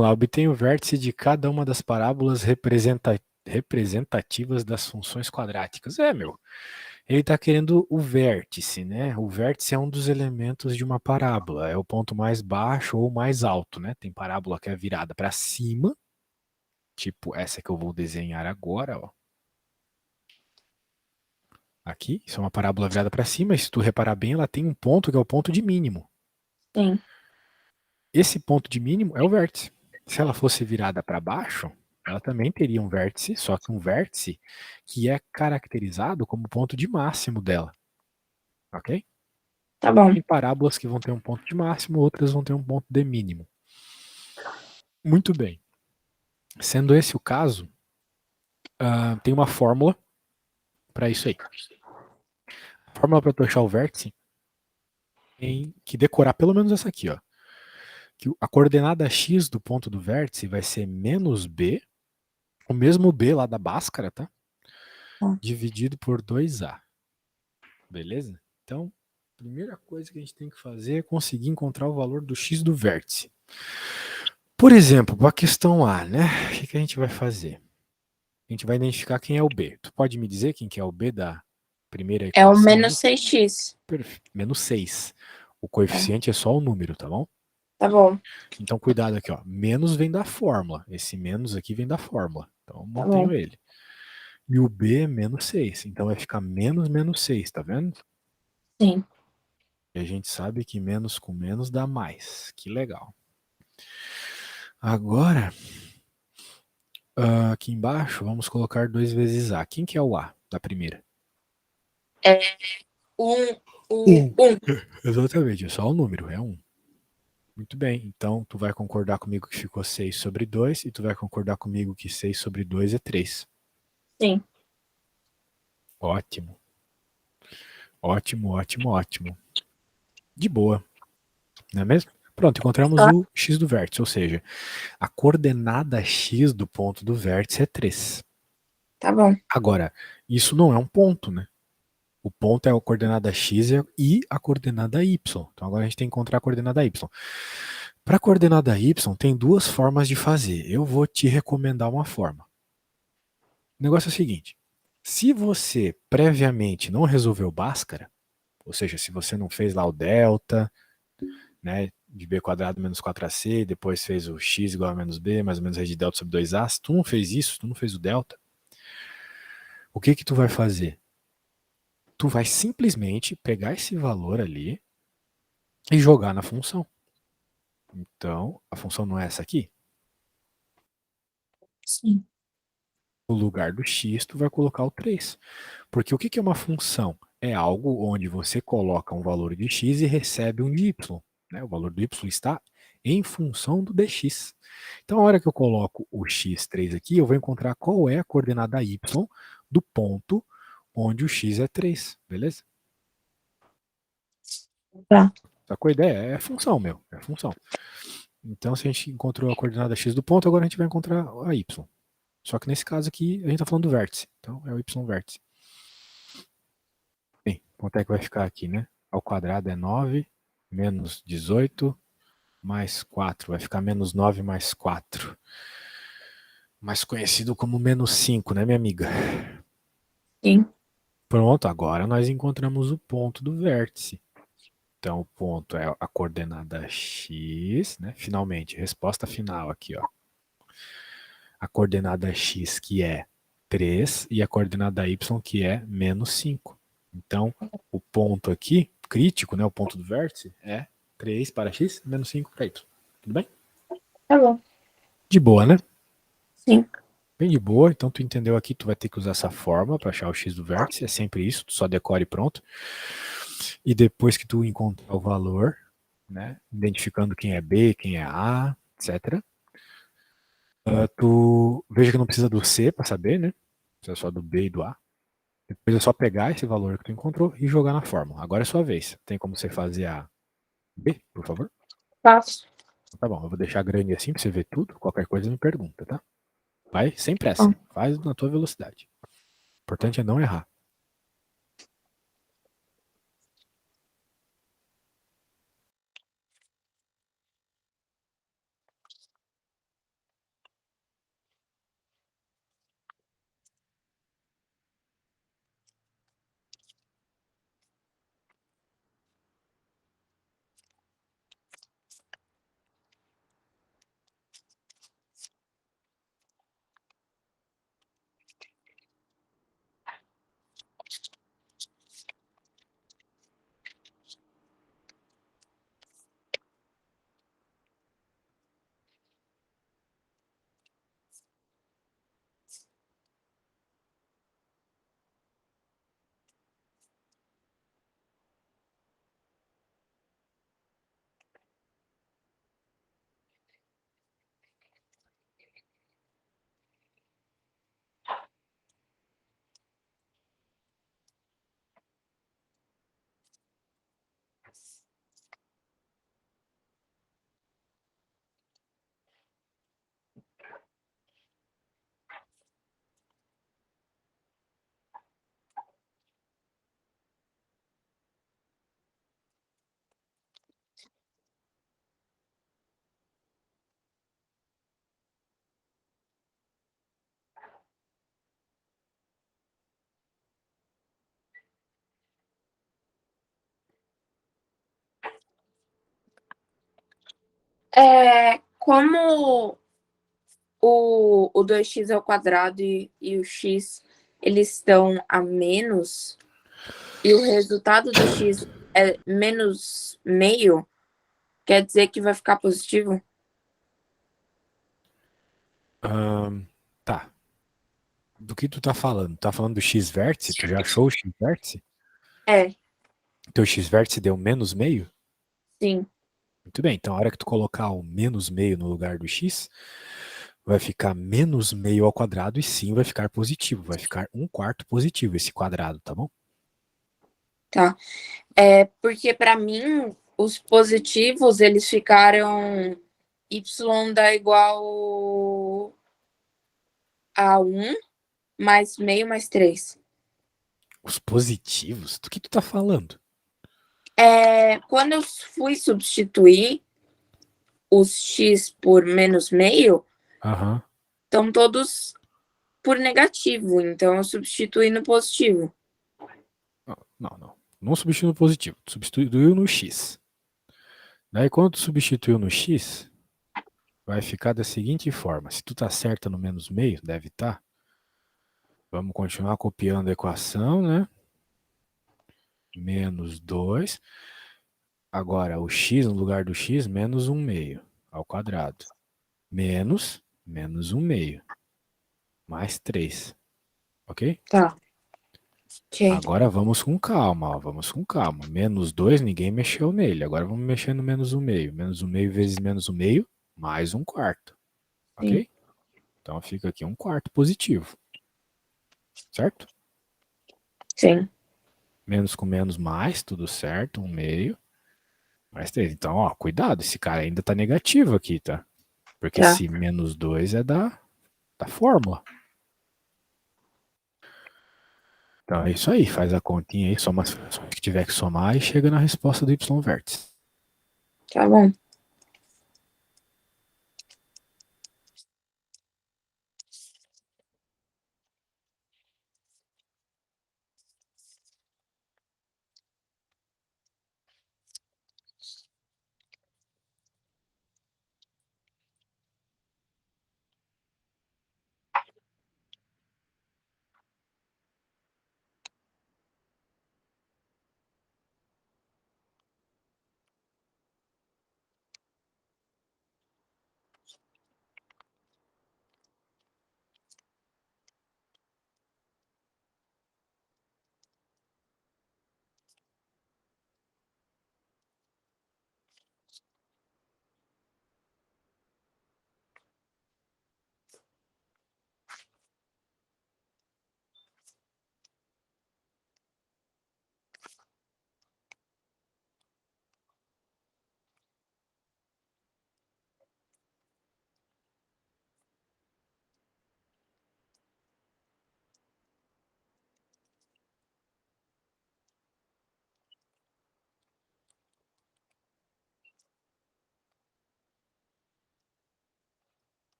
Vamos lá, obtenha o vértice de cada uma das parábolas representativas das funções quadráticas. Meu, ele está querendo o vértice, né? O vértice é um dos elementos de uma parábola, é o ponto mais baixo ou mais alto, né? Tem parábola que é virada para cima, tipo essa que eu vou desenhar agora, ó. Aqui, isso é uma parábola virada para cima, e se tu reparar bem, ela tem um ponto que é o ponto de mínimo. Sim. Esse ponto de mínimo é o vértice. Se ela fosse virada para baixo, ela também teria um vértice, só que um vértice que é caracterizado como ponto de máximo dela. Ok? Tá bom. Tem parábolas que vão ter um ponto de máximo, outras vão ter um ponto de mínimo. Muito bem. Sendo esse o caso, tem uma fórmula para isso aí. A fórmula para tu achar o vértice tem que decorar pelo menos essa aqui, ó. Que a coordenada x do ponto do vértice vai ser menos b, o mesmo b lá da Bhaskara, tá? Dividido por 2a. Beleza? Então, a primeira coisa que a gente tem que fazer é conseguir encontrar o valor do x do vértice. Por exemplo, para a questão A, né? O que a gente vai fazer? A gente vai identificar quem é o B. Tu pode me dizer quem que é o B da primeira É o equação menos aí? 6x. Menos 6. O coeficiente é só o número, tá bom? Tá bom. Então, cuidado aqui, ó. Menos vem da fórmula. Esse menos aqui vem da fórmula. Então, eu Tá mantenho bom. ele. E o B é menos 6. Então, vai ficar menos 6, tá vendo? Sim. E a gente sabe que menos com menos dá mais. Que legal. Agora, aqui embaixo, vamos colocar 2 vezes A. Quem que é o A da primeira? É um, Um. 1. Exatamente, é só o número, é 1. Muito bem, então tu vai concordar comigo que ficou 6 sobre 2 e tu vai concordar comigo que 6 sobre 2 é 3. Sim. Ótimo. Ótimo, ótimo, ótimo. De boa, não é mesmo? Pronto, encontramos Tá. o x do vértice, ou seja, a coordenada x do ponto do vértice é 3. Tá bom. Agora, isso não é um ponto, né? O ponto é a coordenada x e a coordenada y. Então agora a gente tem que encontrar a coordenada y. Para a coordenada y, tem duas formas de fazer. Eu vou te recomendar uma forma. O negócio é o seguinte: se você previamente não resolveu Bhaskara, ou seja, se você não fez lá o delta, né, de b quadrado menos 4ac, depois fez o x igual a menos b, mais ou menos raiz de delta sobre 2a, se tu não fez isso, se tu não fez o delta, o que que tu vai fazer? Tu vai simplesmente pegar esse valor ali e jogar na função. Então, a função não é essa aqui? Sim. No lugar do x, tu vai colocar o 3. Porque o que é uma função? É algo onde você coloca um valor de x e recebe um de y. Né? O valor do y está em função do dx. Então, a hora que eu coloco o x3 aqui, eu vou encontrar qual é a coordenada y do ponto onde o x é 3. Beleza? Tá. Sacou a ideia? É função, meu. É função. Então, se a gente encontrou a coordenada x do ponto, agora a gente vai encontrar a y. Só que nesse caso aqui, a gente está falando do vértice. Então, é o y vértice. Bem, quanto é que vai ficar aqui, né? Ao quadrado é 9, menos 18, mais 4. Vai ficar menos 9 mais 4. Mais conhecido como menos 5, né, minha amiga? Sim. Pronto, agora nós encontramos o ponto do vértice. Então, o ponto é a coordenada x, né? Finalmente, resposta final aqui, ó. A coordenada x, que é 3, e a coordenada y, que é menos 5. Então, o ponto aqui, crítico, né, o ponto do vértice, é 3 para x, menos 5 para y. Tudo bem? Tá bom. De boa, né? Sim. Bem de boa. Então, tu entendeu aqui, tu vai ter que usar essa forma para achar o x do vértice. É sempre isso, tu só decore e pronto. E depois que tu encontrar o valor, né, identificando quem é b, quem é a, etc., tu veja que não precisa do c para saber, né? Precisa só do b e do a. Depois é só pegar esse valor que tu encontrou e jogar na fórmula. Agora é sua vez. Tem como você fazer a B, por favor? Faço. Tá bom, eu vou deixar grande assim pra você ver tudo. Qualquer coisa me pergunta, tá? Vai sem pressa. Bom. Faz na tua velocidade. O importante é não errar. Como o 2x ao quadrado e o x, eles estão a menos, e o resultado do x é menos meio, quer dizer que vai ficar positivo? Tá. Do que tu tá falando? Tá falando do x vértice? Tu já achou o x vértice? É, Teu x vértice deu menos meio? sim, Muito bem, então a hora que tu colocar o menos meio no lugar do x, vai ficar menos meio ao quadrado e sim vai ficar positivo. Vai ficar um quarto positivo esse quadrado, tá bom? tá. Porque para mim, os positivos, eles ficaram y dá igual a 1 mais meio mais 3. Os positivos? Do que tu tá falando? Quando eu fui substituir os x por menos meio, Aham. estão todos por negativo, então eu substituí no positivo. Não, não, não. Não substituiu no positivo, tu substituiu no x. Daí quando tu substituiu no x, vai ficar da seguinte forma. Se tu tá certa no menos meio, deve estar. Vamos continuar copiando a equação, né? Menos 2. Agora, o x no lugar do x, menos um meio ao quadrado. Menos um meio. Mais 3. Ok? Tá, ok. Agora vamos com calma, ó, vamos com calma. Menos 2, ninguém mexeu nele. Agora vamos mexer no menos um meio. Menos um meio vezes menos um meio, mais um quarto. Sim, Ok? Então fica aqui um quarto positivo. Certo? sim, Menos com menos mais, tudo certo. Um meio, mais 3. Então, ó, cuidado, esse cara ainda tá negativo aqui, tá? Porque tá. esse menos 2 é da fórmula. Então é isso aí, faz a continha aí, soma as frações que tiver que somar e chega na resposta do y vértice. Tá bom.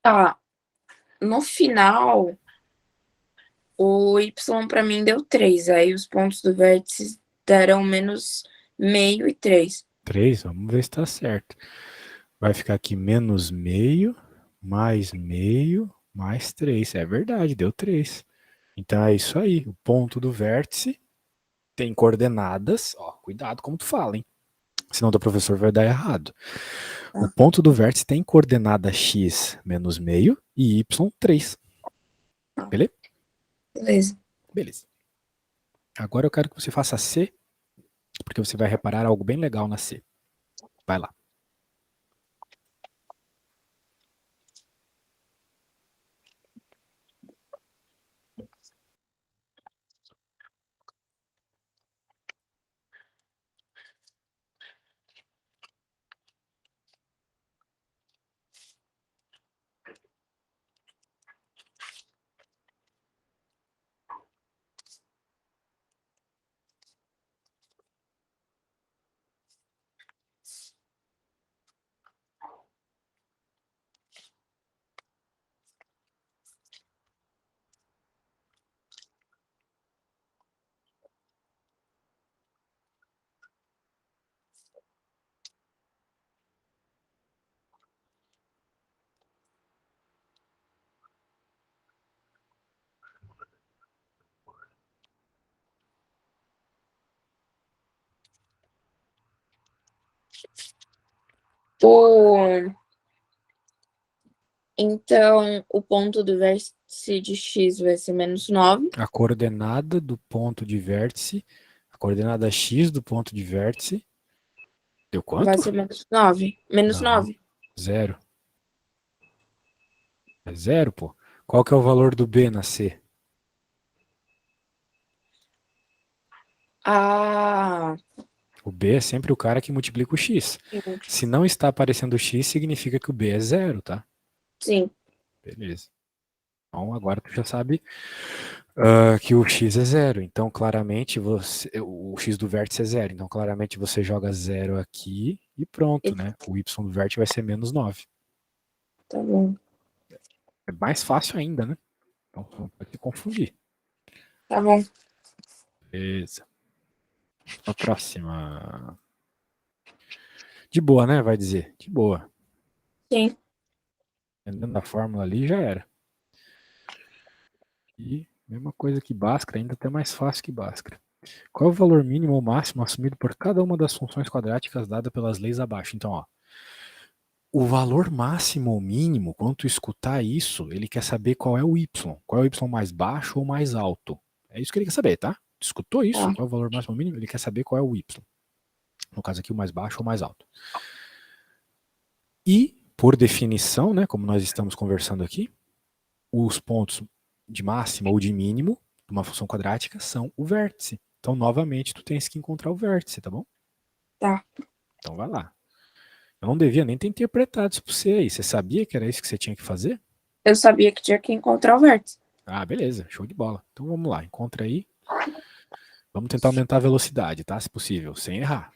Tá. No final, o y para mim deu 3. Aí os pontos do vértice deram menos meio e 3. 3, vamos ver se está certo. Vai ficar aqui menos meio, mais 3. É verdade, deu 3. Então é isso aí. O ponto do vértice tem coordenadas. Ó, cuidado como tu fala, hein? Senão o professor vai dar errado. O Tá. ponto do vértice tem coordenada x menos meio e y 3. Tá. Beleza? Beleza. Beleza. Agora eu quero que você faça C, porque você vai reparar algo bem legal na C. Vai lá. O, então, o ponto do vértice de x vai ser menos 9. A coordenada do ponto de vértice, a coordenada x do ponto de vértice, deu Vai quanto? ser menos 9. Menos Não, 9. zero. É zero, pô. Qual que é o valor do b na c? Ah, O b é sempre o cara que multiplica o x. Se não está aparecendo o x, significa que o b é zero, tá? sim. Beleza. Então agora tu já sabe que o x é zero. Então claramente o x do vértice é zero. Então claramente você joga zero aqui e pronto, né? O y do vértice vai ser menos 9. Tá bom. É mais fácil ainda, né? Então não pode se confundir. Tá bom. Beleza. A próxima. De boa, né? Vai dizer. De boa. Sim. Dentro da fórmula ali já era. E mesma coisa que Bhaskara, ainda até mais fácil que Bhaskara. Qual é o valor mínimo ou máximo assumido por cada uma das funções quadráticas dada pelas leis abaixo? Então, ó, o valor máximo ou mínimo, quando tu escutar isso, ele quer saber qual é o y. Qual é o y mais baixo ou mais alto? É isso que ele quer saber, tá? Tu escutou isso? Tá. Qual é o valor máximo ou mínimo? Ele quer saber qual é o y. No caso aqui, o mais baixo ou mais alto. E, por definição, né, como nós estamos conversando aqui, os pontos de máxima ou de mínimo de uma função quadrática são o vértice. Então, novamente, tu tens que encontrar o vértice, tá bom? Tá. Então, vai lá. Eu não devia nem ter interpretado isso para você aí. Você sabia que era isso que você tinha que fazer? Eu sabia que tinha que encontrar o vértice. Ah, beleza. Show de bola. Então, vamos lá. Encontra aí. Vamos tentar aumentar a velocidade, tá? Se possível, sem errar.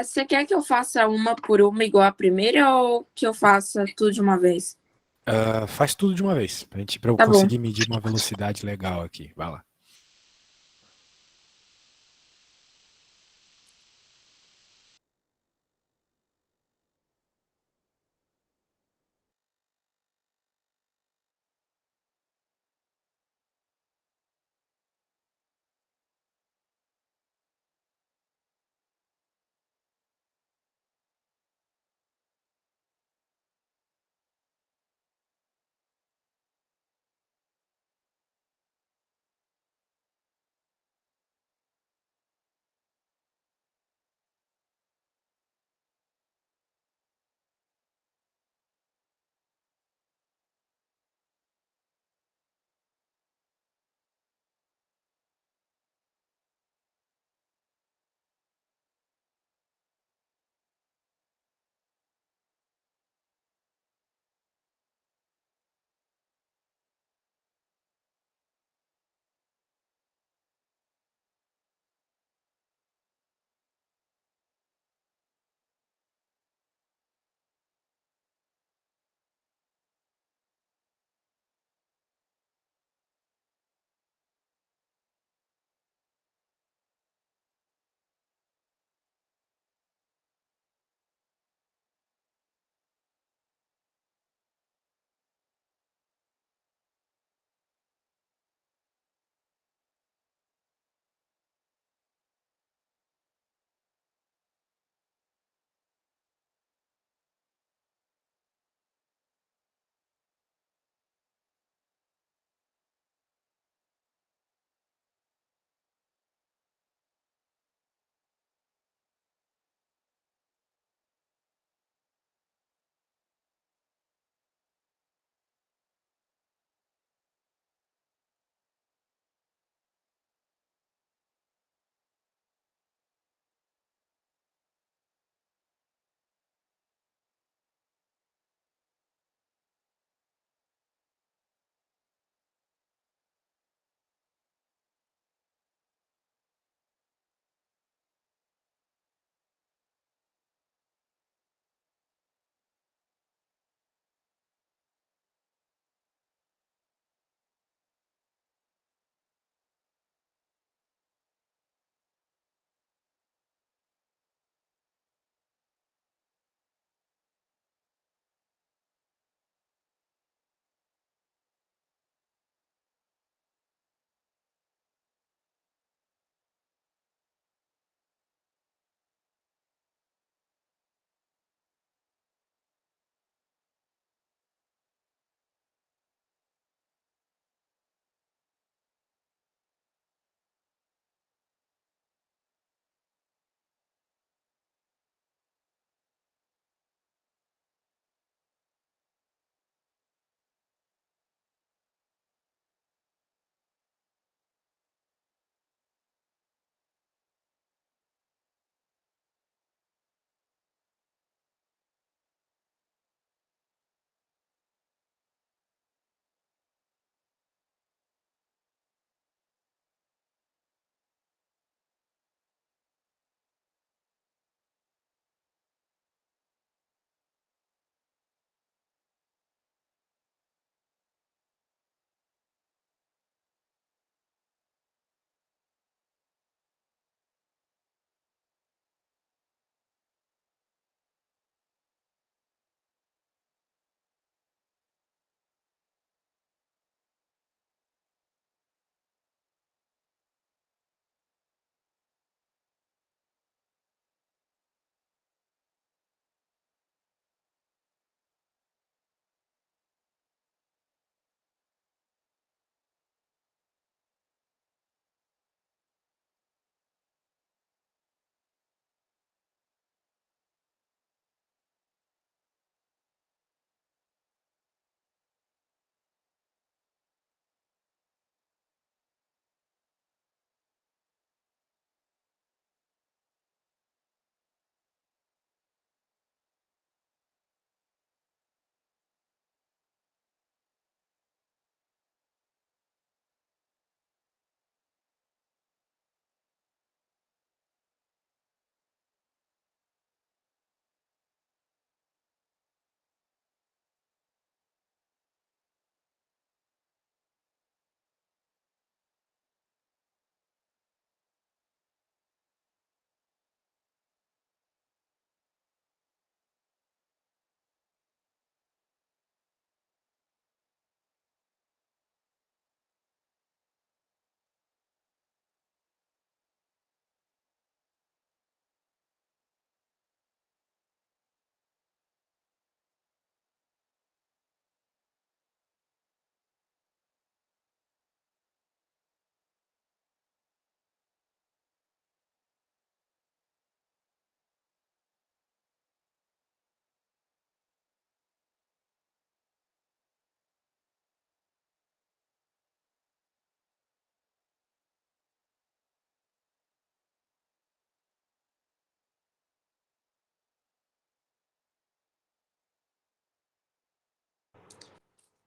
Você quer que eu faça uma por uma igual a primeira ou que eu faça tudo de uma vez? Faz tudo de uma vez, pra eu Tá bom. conseguir medir uma velocidade legal aqui. Vai lá.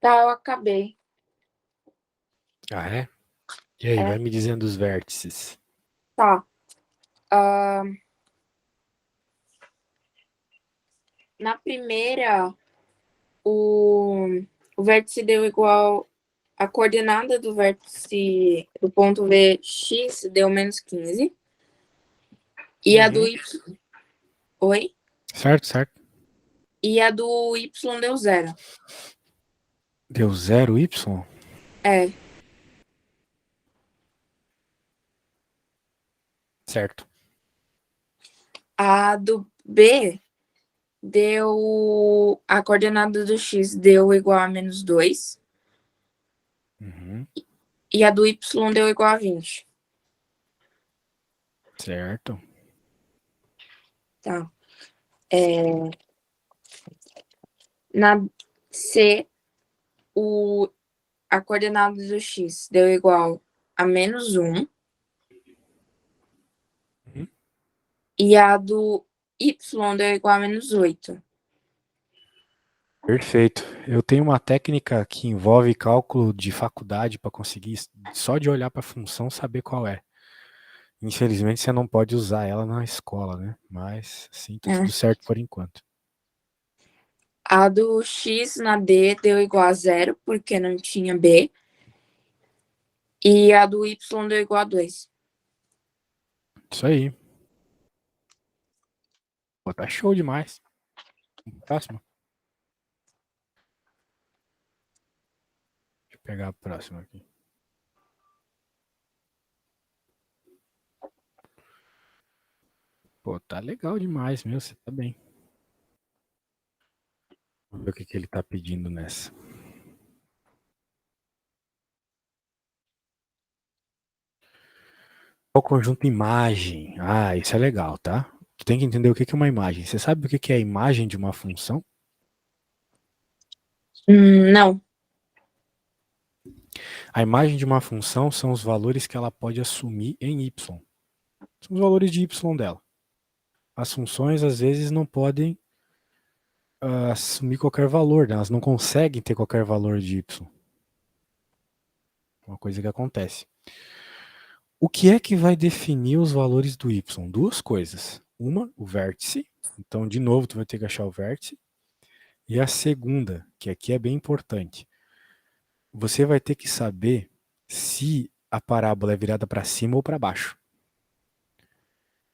Tá, eu acabei. Ah, é? E aí, É. vai me dizendo os vértices. Tá. Na primeira, o vértice deu igual. A coordenada do vértice do ponto V x deu menos 15. E a do Y. Oi? Certo, certo. E a do Y deu 0. Deu 0y? É. Certo. A do B deu. A coordenada do X deu igual a menos 2. Uhum. E a do Y deu igual a 20. Certo. Tá. Na C, a coordenada do X deu igual a menos 1. Uhum. E a do Y deu igual a menos 8. Perfeito. Eu tenho uma técnica que envolve cálculo de faculdade para conseguir, só de olhar para a função, saber qual é. Infelizmente, você não pode usar ela na escola, né? Mas, sim, tá tudo certo por enquanto. A do X na D deu igual a 0, porque não tinha B. E a do Y deu igual a 2. Isso aí. Pô, tá show demais. Próximo. Deixa eu pegar a próxima aqui. Pô, tá legal demais, meu. Você tá bem. Vamos ver o que ele tá pedindo nessa. O conjunto imagem. Ah, isso é legal, tá? Tu tem que entender o que é uma imagem. Você sabe o que é a imagem de uma função? Não. A imagem de uma função são os valores que ela pode assumir em y. São os valores de y dela. As funções, às vezes, não podem assumir qualquer valor, né? Elas não conseguem ter qualquer valor de y. Uma coisa que acontece. O que é que vai definir os valores do y? Duas coisas. Uma, o vértice. Então, de novo, tu vai ter que achar o vértice. E a segunda, que aqui é bem importante, você vai ter que saber se a parábola é virada para cima ou para baixo.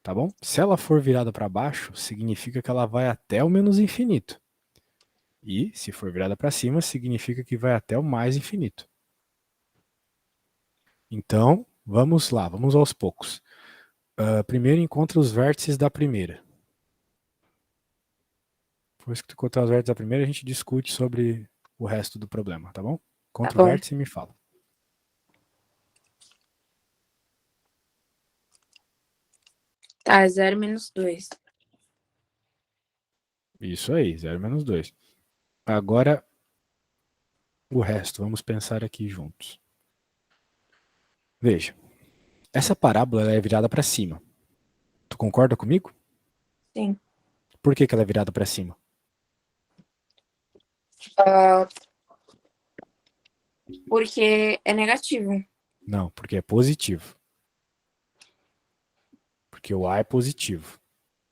Tá bom? Se ela for virada para baixo, significa que ela vai até o menos infinito. E se for virada para cima, significa que vai até o mais infinito. Então, vamos lá, vamos aos poucos. Primeiro encontra os vértices da primeira. Depois que tu encontrar os vértices da primeira, a gente discute sobre o resto do problema, tá bom? Tá Encontra o bom. vértice e me fala. Tá, 0 menos 2. Isso aí, 0 menos 2. Agora, o resto, vamos pensar aqui juntos. Veja, essa parábola ela é virada para cima. Tu concorda comigo? Sim. Por que ela é virada para cima? Porque é negativo. Não, porque é positivo. Porque o A é positivo.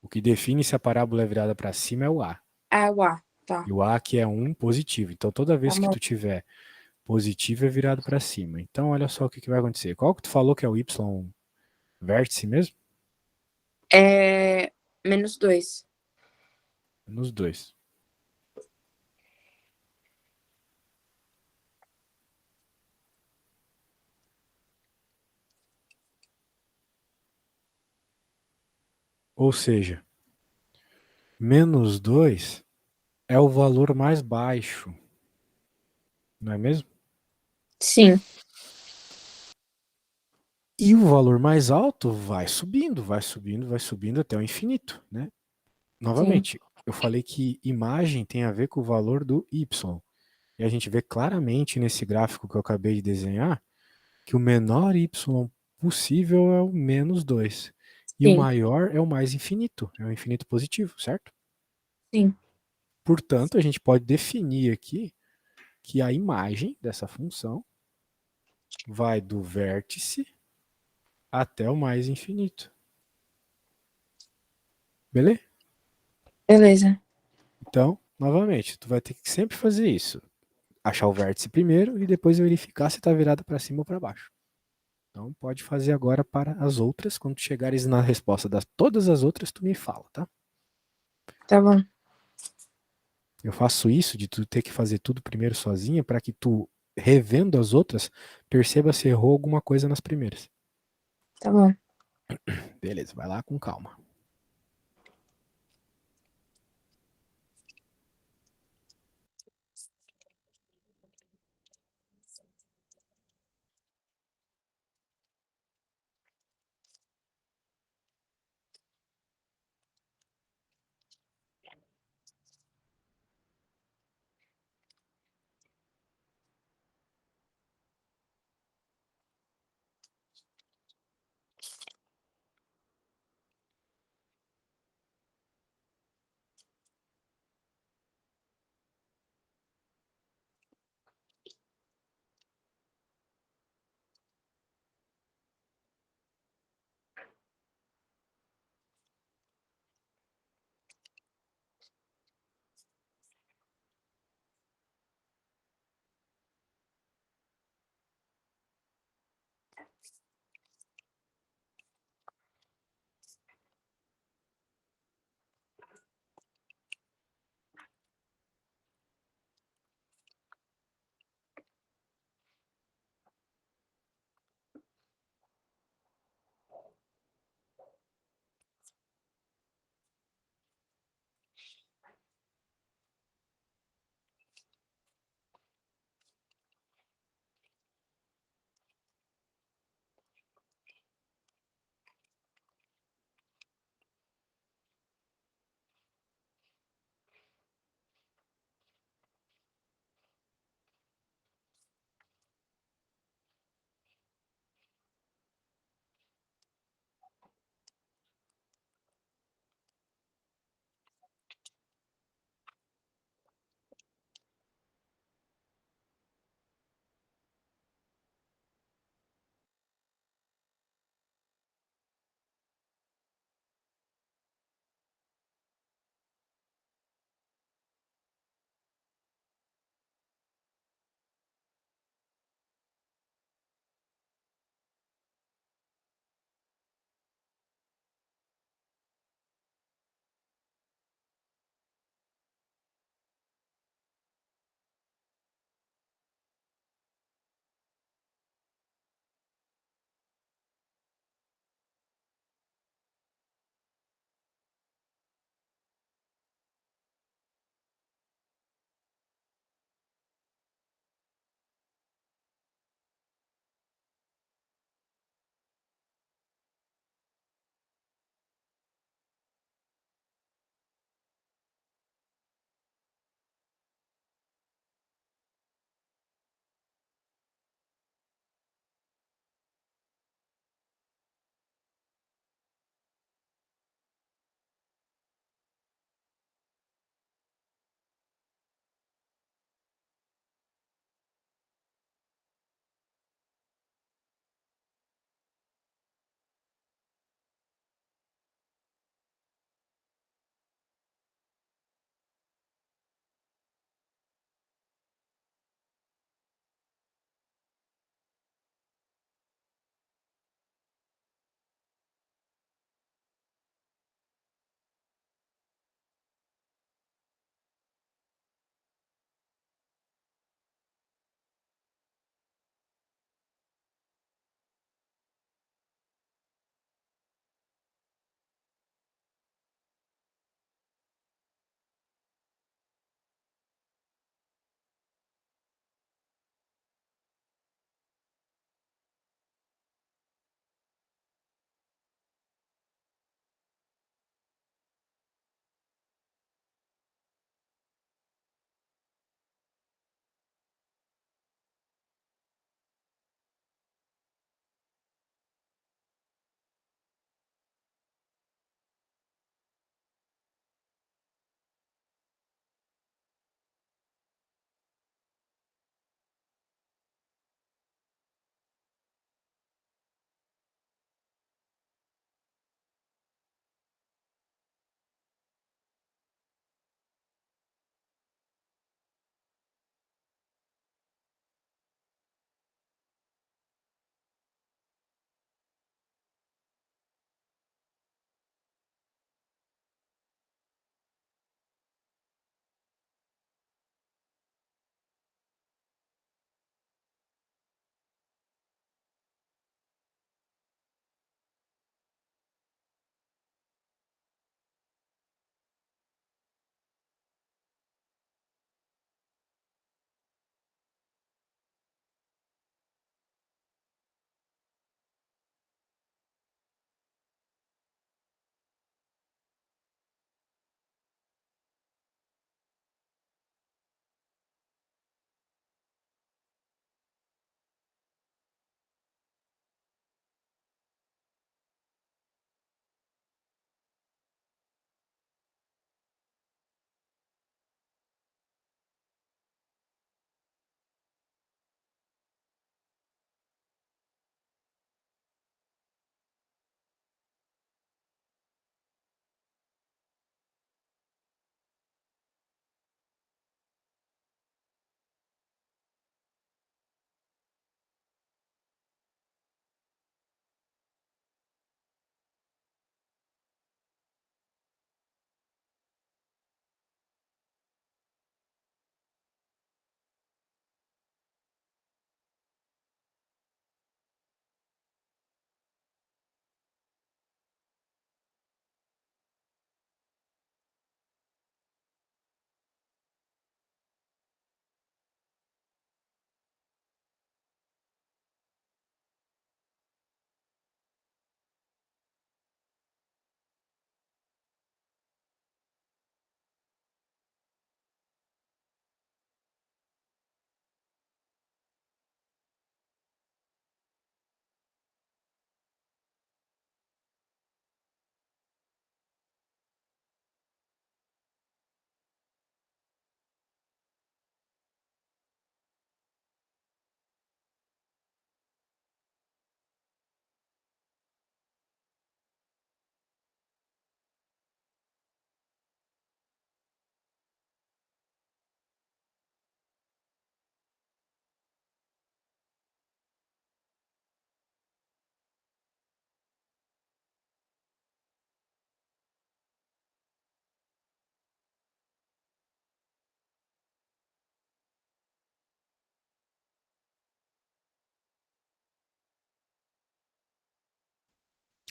O que define se a parábola é virada para cima é o A. É o A. Tá. E o A aqui é 1 positivo. Então toda vez que tu tiver positivo é virado para cima. Então olha só o que vai acontecer. Qual que tu falou que é o Y vértice mesmo? É menos 2. Nos dois. Ou seja, menos 2 é o valor mais baixo. Não é mesmo? Sim. E o valor mais alto vai subindo, vai subindo, vai subindo até o infinito, né? Sim. Novamente, eu falei que imagem tem a ver com o valor do y. E a gente vê claramente nesse gráfico que eu acabei de desenhar que o menor y possível é o menos 2. E o Sim. maior é o mais infinito, é o infinito positivo, certo? Sim. Portanto, a gente pode definir aqui que a imagem dessa função vai do vértice até o mais infinito. Beleza? Beleza. Então, novamente, tu vai ter que sempre fazer isso. Achar o vértice primeiro e depois verificar se está virado para cima ou para baixo. Então, pode fazer agora para as outras. Quando tu chegares na resposta das todas as outras, tu me fala, tá? Tá bom. Eu faço isso de tu ter que fazer tudo primeiro sozinha para que tu, revendo as outras, perceba se errou alguma coisa nas primeiras. Tá bom. Beleza, vai lá com calma.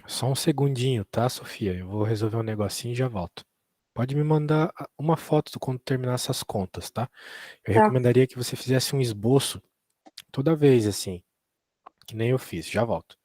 Só um segundinho, tá, Sofia? Eu vou resolver um negocinho e já volto. Pode me mandar uma foto quando terminar essas contas, tá? Eu Tá. recomendaria que você fizesse um esboço toda vez, assim, que nem eu fiz. Já volto.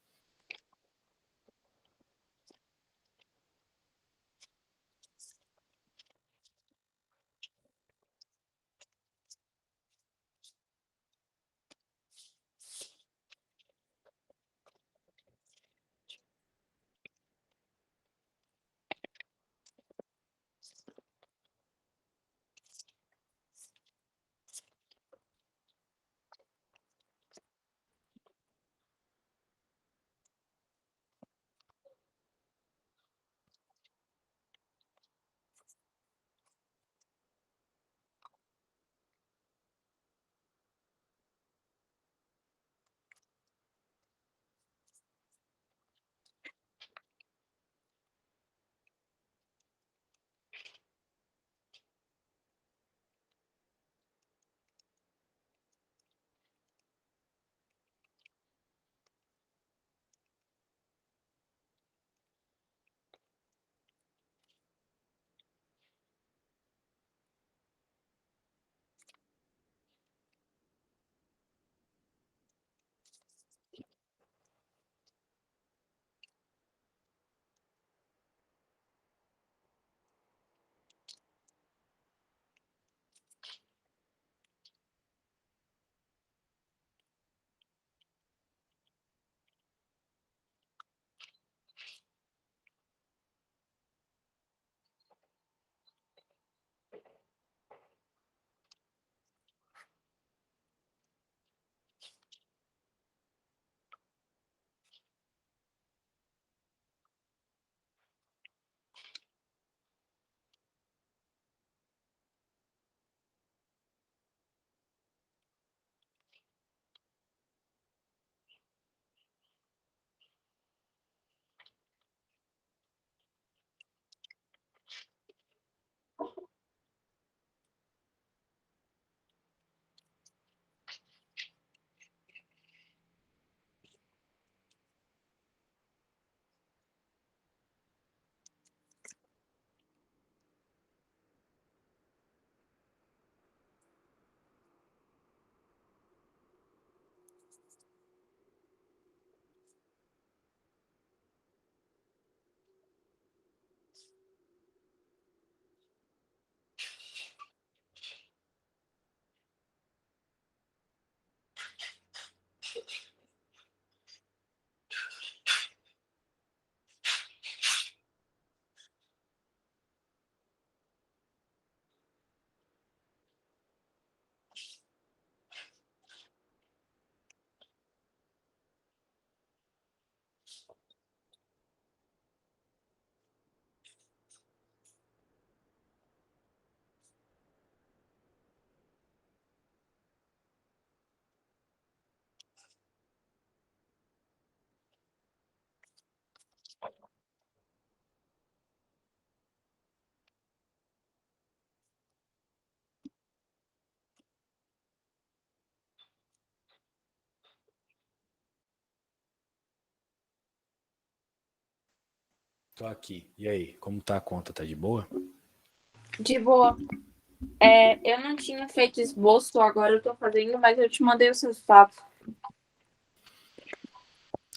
Tô aqui. E aí, como tá a conta? Tá de boa? De boa. Eu não tinha feito esboço, agora eu tô fazendo, mas eu te mandei os resultados.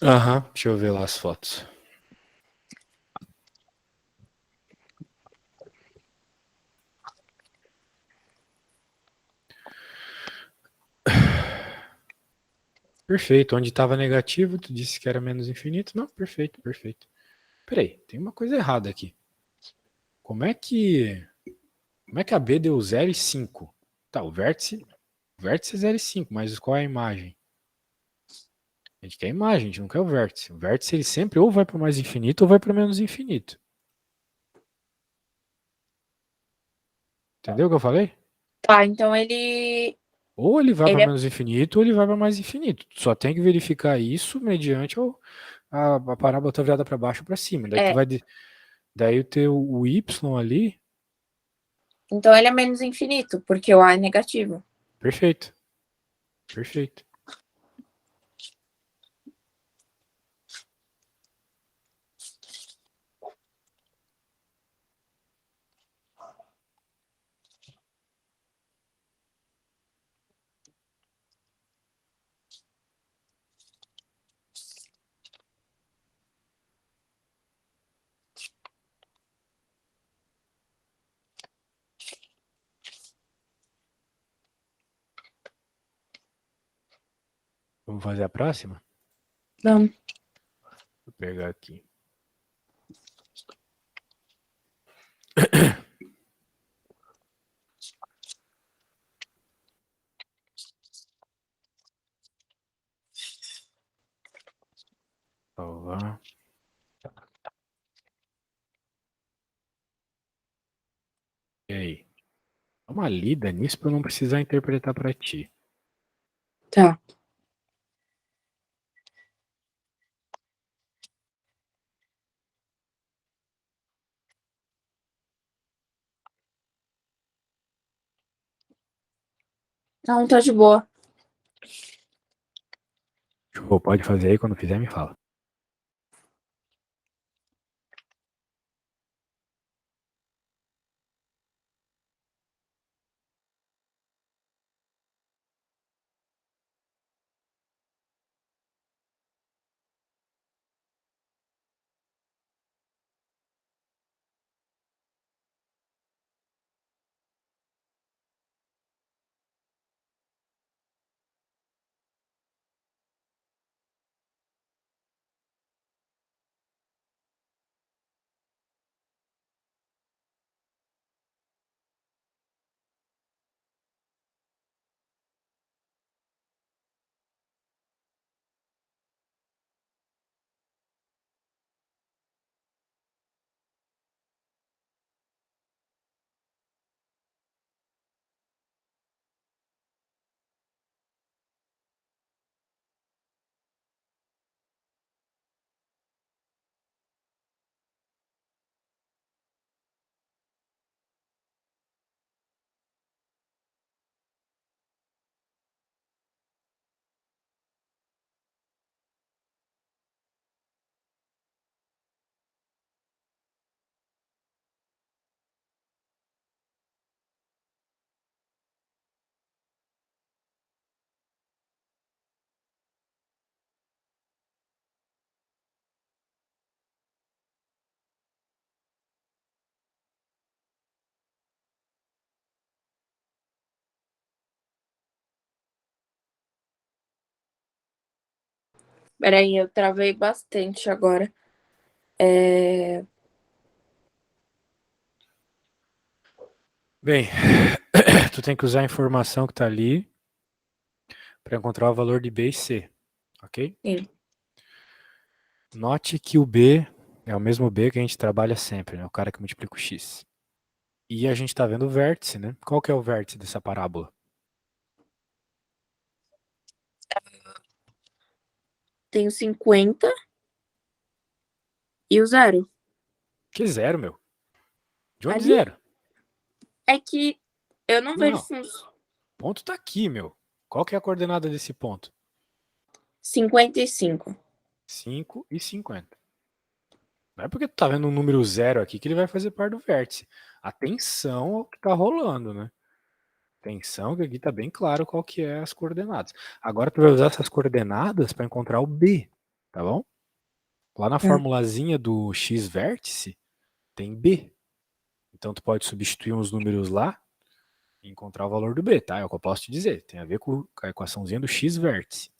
Aham, deixa eu ver lá as fotos. Perfeito. Onde estava negativo, tu disse que era menos infinito? Não, perfeito, perfeito. Peraí, tem uma coisa errada aqui. Como é que a B deu 0,5? Tá, o vértice é 0,5, mas qual é a imagem? A gente quer a imagem, a gente não quer o vértice. O vértice ele sempre ou vai para mais infinito ou vai para menos infinito. Entendeu o que eu falei? Tá, então ele. Ou ele vai para Ele é. menos infinito ou ele vai para mais infinito. Só tem que verificar isso mediante a parábola tá virada para baixo ou para cima. Daí tu é vai daí o teu o y ali, então ele é menos infinito, porque o A é negativo. perfeito. Perfeito. Vamos fazer a próxima? Vamos. Vou pegar aqui. Salvar. E aí? Dá uma lida nisso para eu não precisar interpretar para ti. Tá. Não, tá de boa. Show, pode fazer aí, quando fizer me fala. Peraí, eu travei bastante agora. Bem, tu tem que usar a informação que está ali para encontrar o valor de B e C, ok? Sim. Note que o B é o mesmo B que a gente trabalha sempre, né? O cara que multiplica o X. E a gente está vendo o vértice, né? Qual que é o vértice dessa parábola? Tem o 50 e o 0. Que zero, meu. De onde Ali zero? é que eu não vejo Não, função. o ponto tá aqui, meu. Qual que é a coordenada desse ponto? 55. 5 e 50. Não é porque tu tá vendo um número zero aqui que ele vai fazer parte do vértice. Atenção ao que tá rolando, né? Atenção que aqui tá bem claro qual que é as coordenadas. Agora tu vai usar essas coordenadas para encontrar o B, tá bom? Lá na Tá. formulazinha do x vértice tem B. Então tu pode substituir uns números lá e encontrar o valor do B, tá? É o que eu posso te dizer. Tem a ver com a equaçãozinha do x vértice.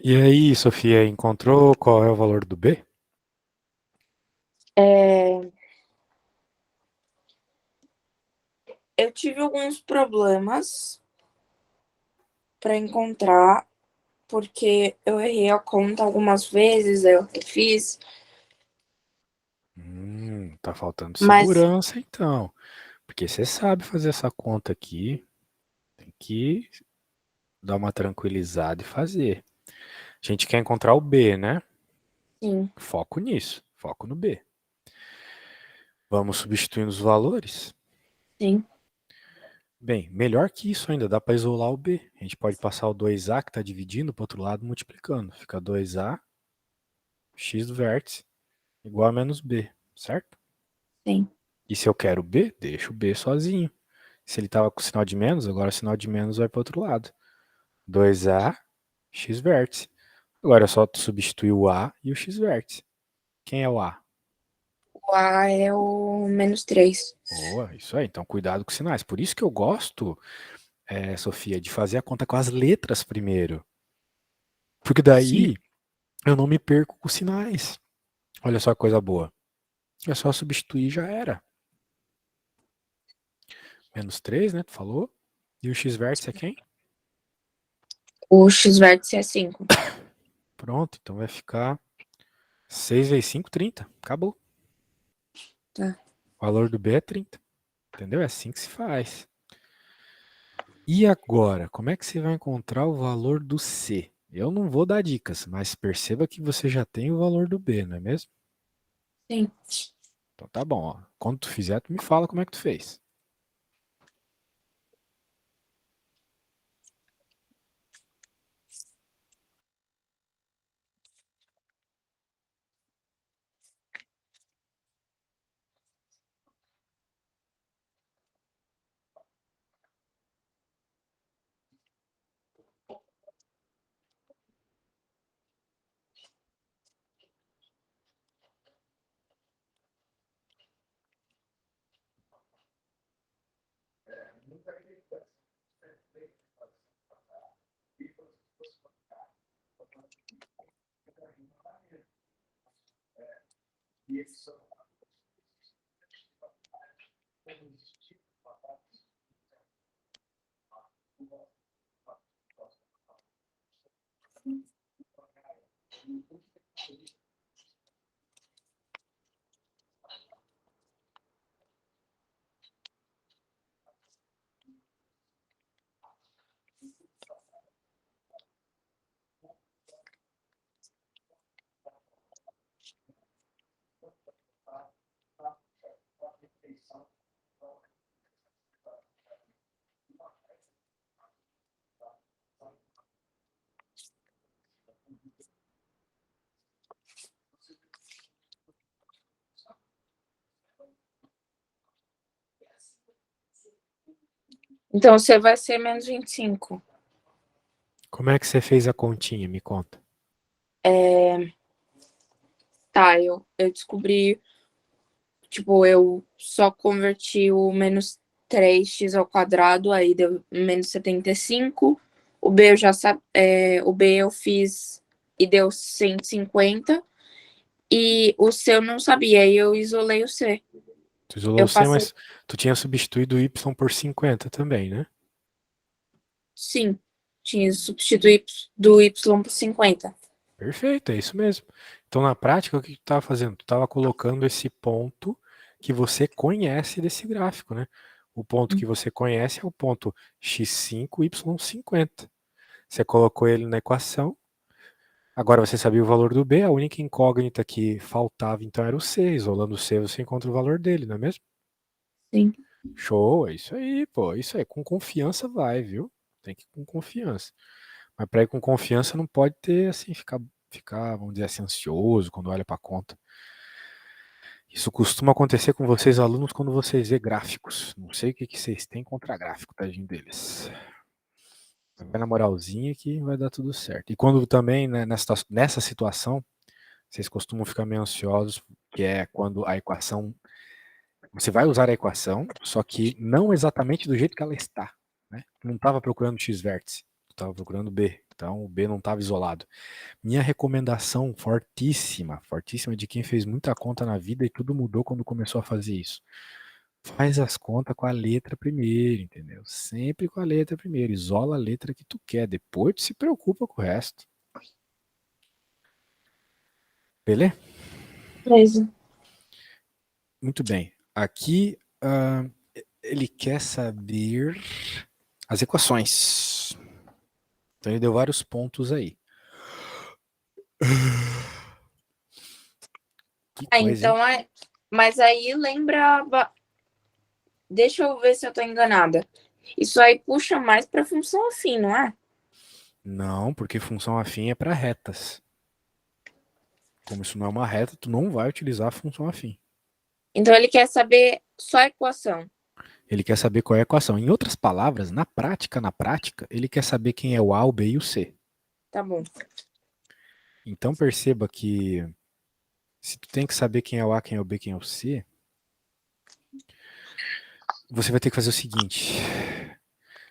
E aí, Sofia, encontrou qual é o valor do B? Eu tive alguns problemas para encontrar, porque eu errei a conta algumas vezes, aí eu refiz, Tá faltando mas segurança então. Porque você sabe fazer essa conta aqui, tem que dar uma tranquilizada e fazer. A gente quer encontrar o B, né? sim, Foco nisso, foco no B. Vamos substituindo os valores? sim. Bem, melhor que isso ainda, dá para isolar o B. A gente pode passar o 2A que está dividindo para o outro lado multiplicando. Fica 2A, x do vértice, igual a menos B, certo? Sim. E se eu quero B, deixo o B sozinho. Se ele estava com sinal de menos, agora o sinal de menos vai para o outro lado. 2A, x vértice. Agora é só tu substituir o A e o x vértice. Quem é o A? O A é o -3. Boa, isso aí. Então cuidado com os sinais. Por isso que eu gosto, Sofia, de fazer a conta com as letras primeiro. Porque Sim. daí eu não me perco com os sinais. Olha só que coisa boa. É só substituir e já era. -3, né? Tu falou. E o x vértice é quem? O X vértice é 5. Pronto, então vai ficar 6 vezes 5, 30. Acabou. Tá. O valor do B é 30. Entendeu? É assim que se faz. E agora, como é que você vai encontrar o valor do C? Eu não vou dar dicas, mas perceba que você já tem o valor do B, não é mesmo? Sim. Então tá bom, ó. Quando tu fizer, tu me fala como é que tu fez. Então, você vai ser -25. Como é que você fez a continha? Me conta. Tá, eu descobri, tipo, eu só converti o -3x ao quadrado, aí deu -75. O B eu já o B eu fiz e deu 150. E o C eu não sabia, aí eu isolei o C. Tu isolou o Eu C, passei, mas tu tinha substituído o Y por 50 também, né? sim, tinha substituído do Y por 50. Perfeito, é isso mesmo. Então, na prática, o que tu estava fazendo? Tu estava colocando esse ponto que você conhece desse gráfico, né? O ponto que você conhece é o ponto x5, y50. Você colocou ele na equação. Agora você sabia o valor do B, a única incógnita que faltava então era o C. Isolando o C, você encontra o valor dele, não é mesmo? Sim. Show, é isso aí, pô. Isso aí, com confiança vai, viu? Tem que ir com confiança. Mas para ir com confiança não pode ter assim, ficar, vamos dizer assim, ansioso quando olha para a conta. Isso costuma acontecer com vocês, alunos, quando vocês vê gráficos. Não sei o que vocês têm contra gráfico, tadinho deles. Vai na moralzinha que vai dar tudo certo. E quando também, né, nessa situação, vocês costumam ficar meio ansiosos, que é quando a equação. Você vai usar a equação, só que não exatamente do jeito que ela está. Né? Não estava procurando x vértice, estava procurando b. Então o B não estava isolado. Minha recomendação fortíssima, fortíssima de quem fez muita conta na vida e tudo mudou quando começou a fazer isso. Faz as contas com a letra primeiro, entendeu? Sempre com a letra primeiro. Isola a letra que tu quer, depois tu se preocupa com o resto. Beleza? Beleza. Muito bem. Aqui ele quer saber as equações. Então ele deu vários pontos aí. Que coisa, hein? Então é. Mas aí lembrava. Deixa eu ver se eu tô enganada. Isso aí puxa mais para função afim, não é? Não, porque função afim é para retas. Como isso não é uma reta, tu não vai utilizar a função afim. Então ele quer saber só a equação. Ele quer saber qual é a equação. Em outras palavras, na prática, ele quer saber quem é o A, o B e o C. Tá bom. Então perceba que se tu tem que saber quem é o A, quem é o B, quem é o C, você vai ter que fazer o seguinte: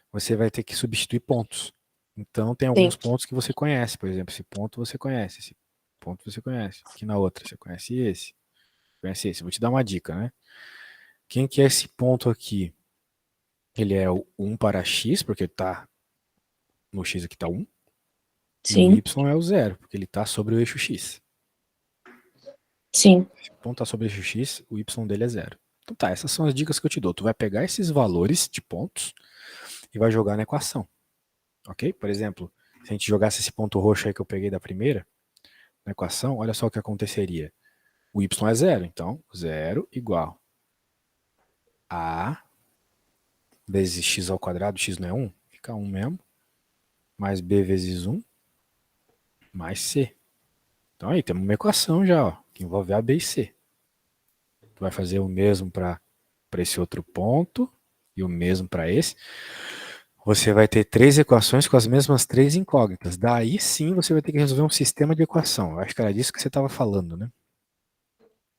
você vai ter que substituir pontos. Então tem Sim. alguns pontos que você conhece, por exemplo, esse ponto você conhece, esse ponto você conhece. Aqui na outra você conhece esse. Vou te dar uma dica, né? Quem que é esse ponto aqui? Ele é o 1 para x, porque tá no x aqui tá 1, e o Sim. y é o 0, porque ele tá sobre o eixo x. Sim. Se o ponto tá sobre o eixo x, o y dele é 0. Então tá, essas são as dicas que eu te dou. Tu vai pegar esses valores de pontos e vai jogar na equação, ok? Por exemplo, se a gente jogasse esse ponto roxo aí que eu peguei da primeira, na equação, olha só o que aconteceria. O y é 0, então 0 igual a vezes x ao quadrado, x não é 1, fica 1 mesmo, mais b vezes 1, mais c. Então aí temos uma equação já, ó, que envolve a, b e c. Tu vai fazer o mesmo para esse outro ponto e o mesmo para esse. Você vai ter três equações com as mesmas três incógnitas. Daí sim você vai ter que resolver um sistema de equação. Eu acho que era disso que você estava falando, né?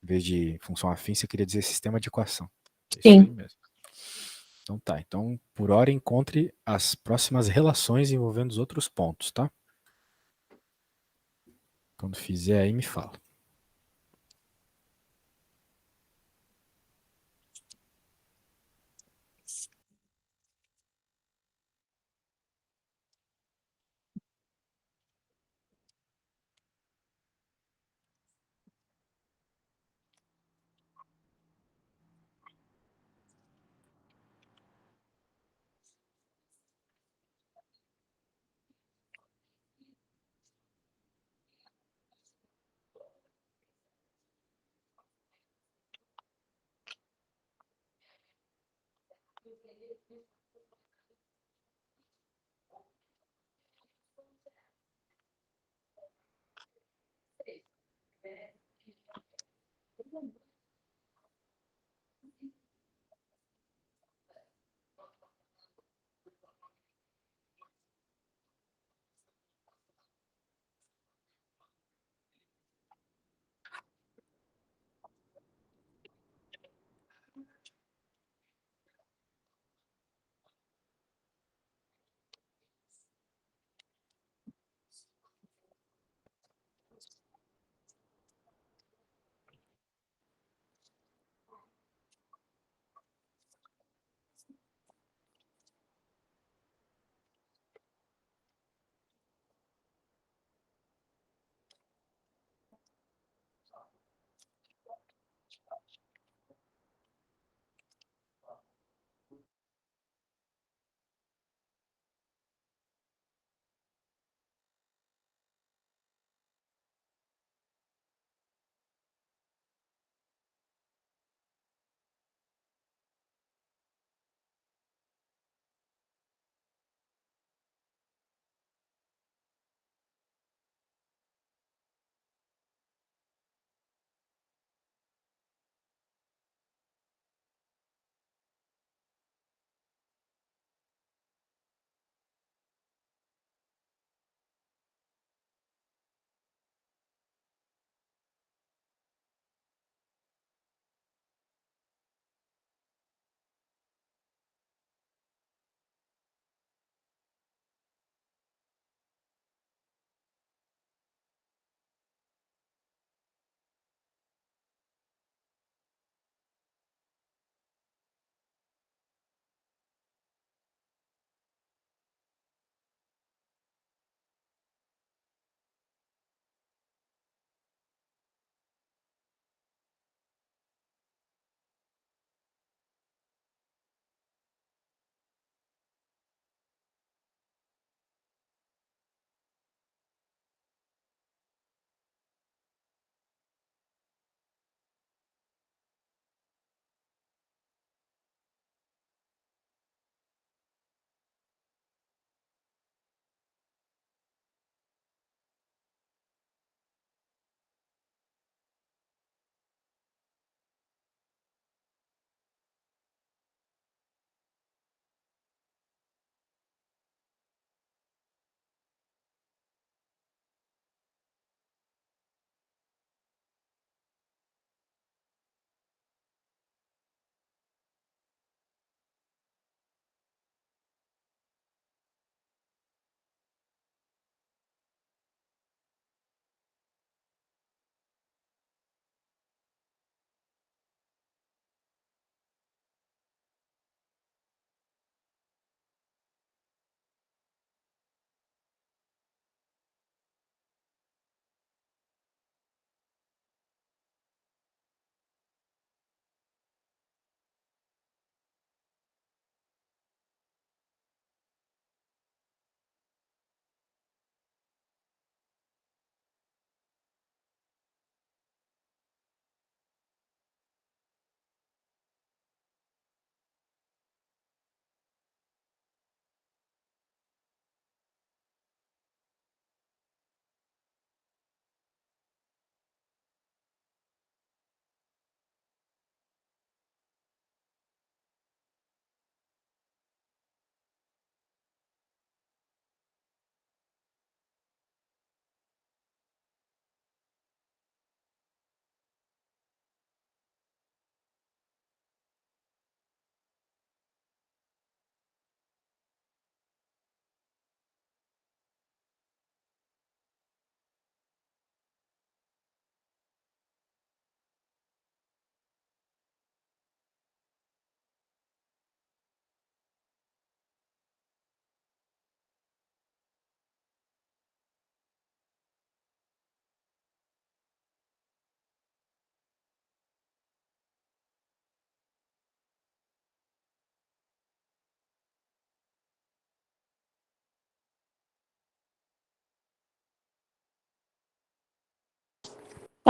Em vez de função afim, você queria dizer sistema de equação. É isso aí Sim. mesmo. Então tá. Então, por hora, encontre as próximas relações envolvendo os outros pontos, tá? Quando fizer aí, me fala.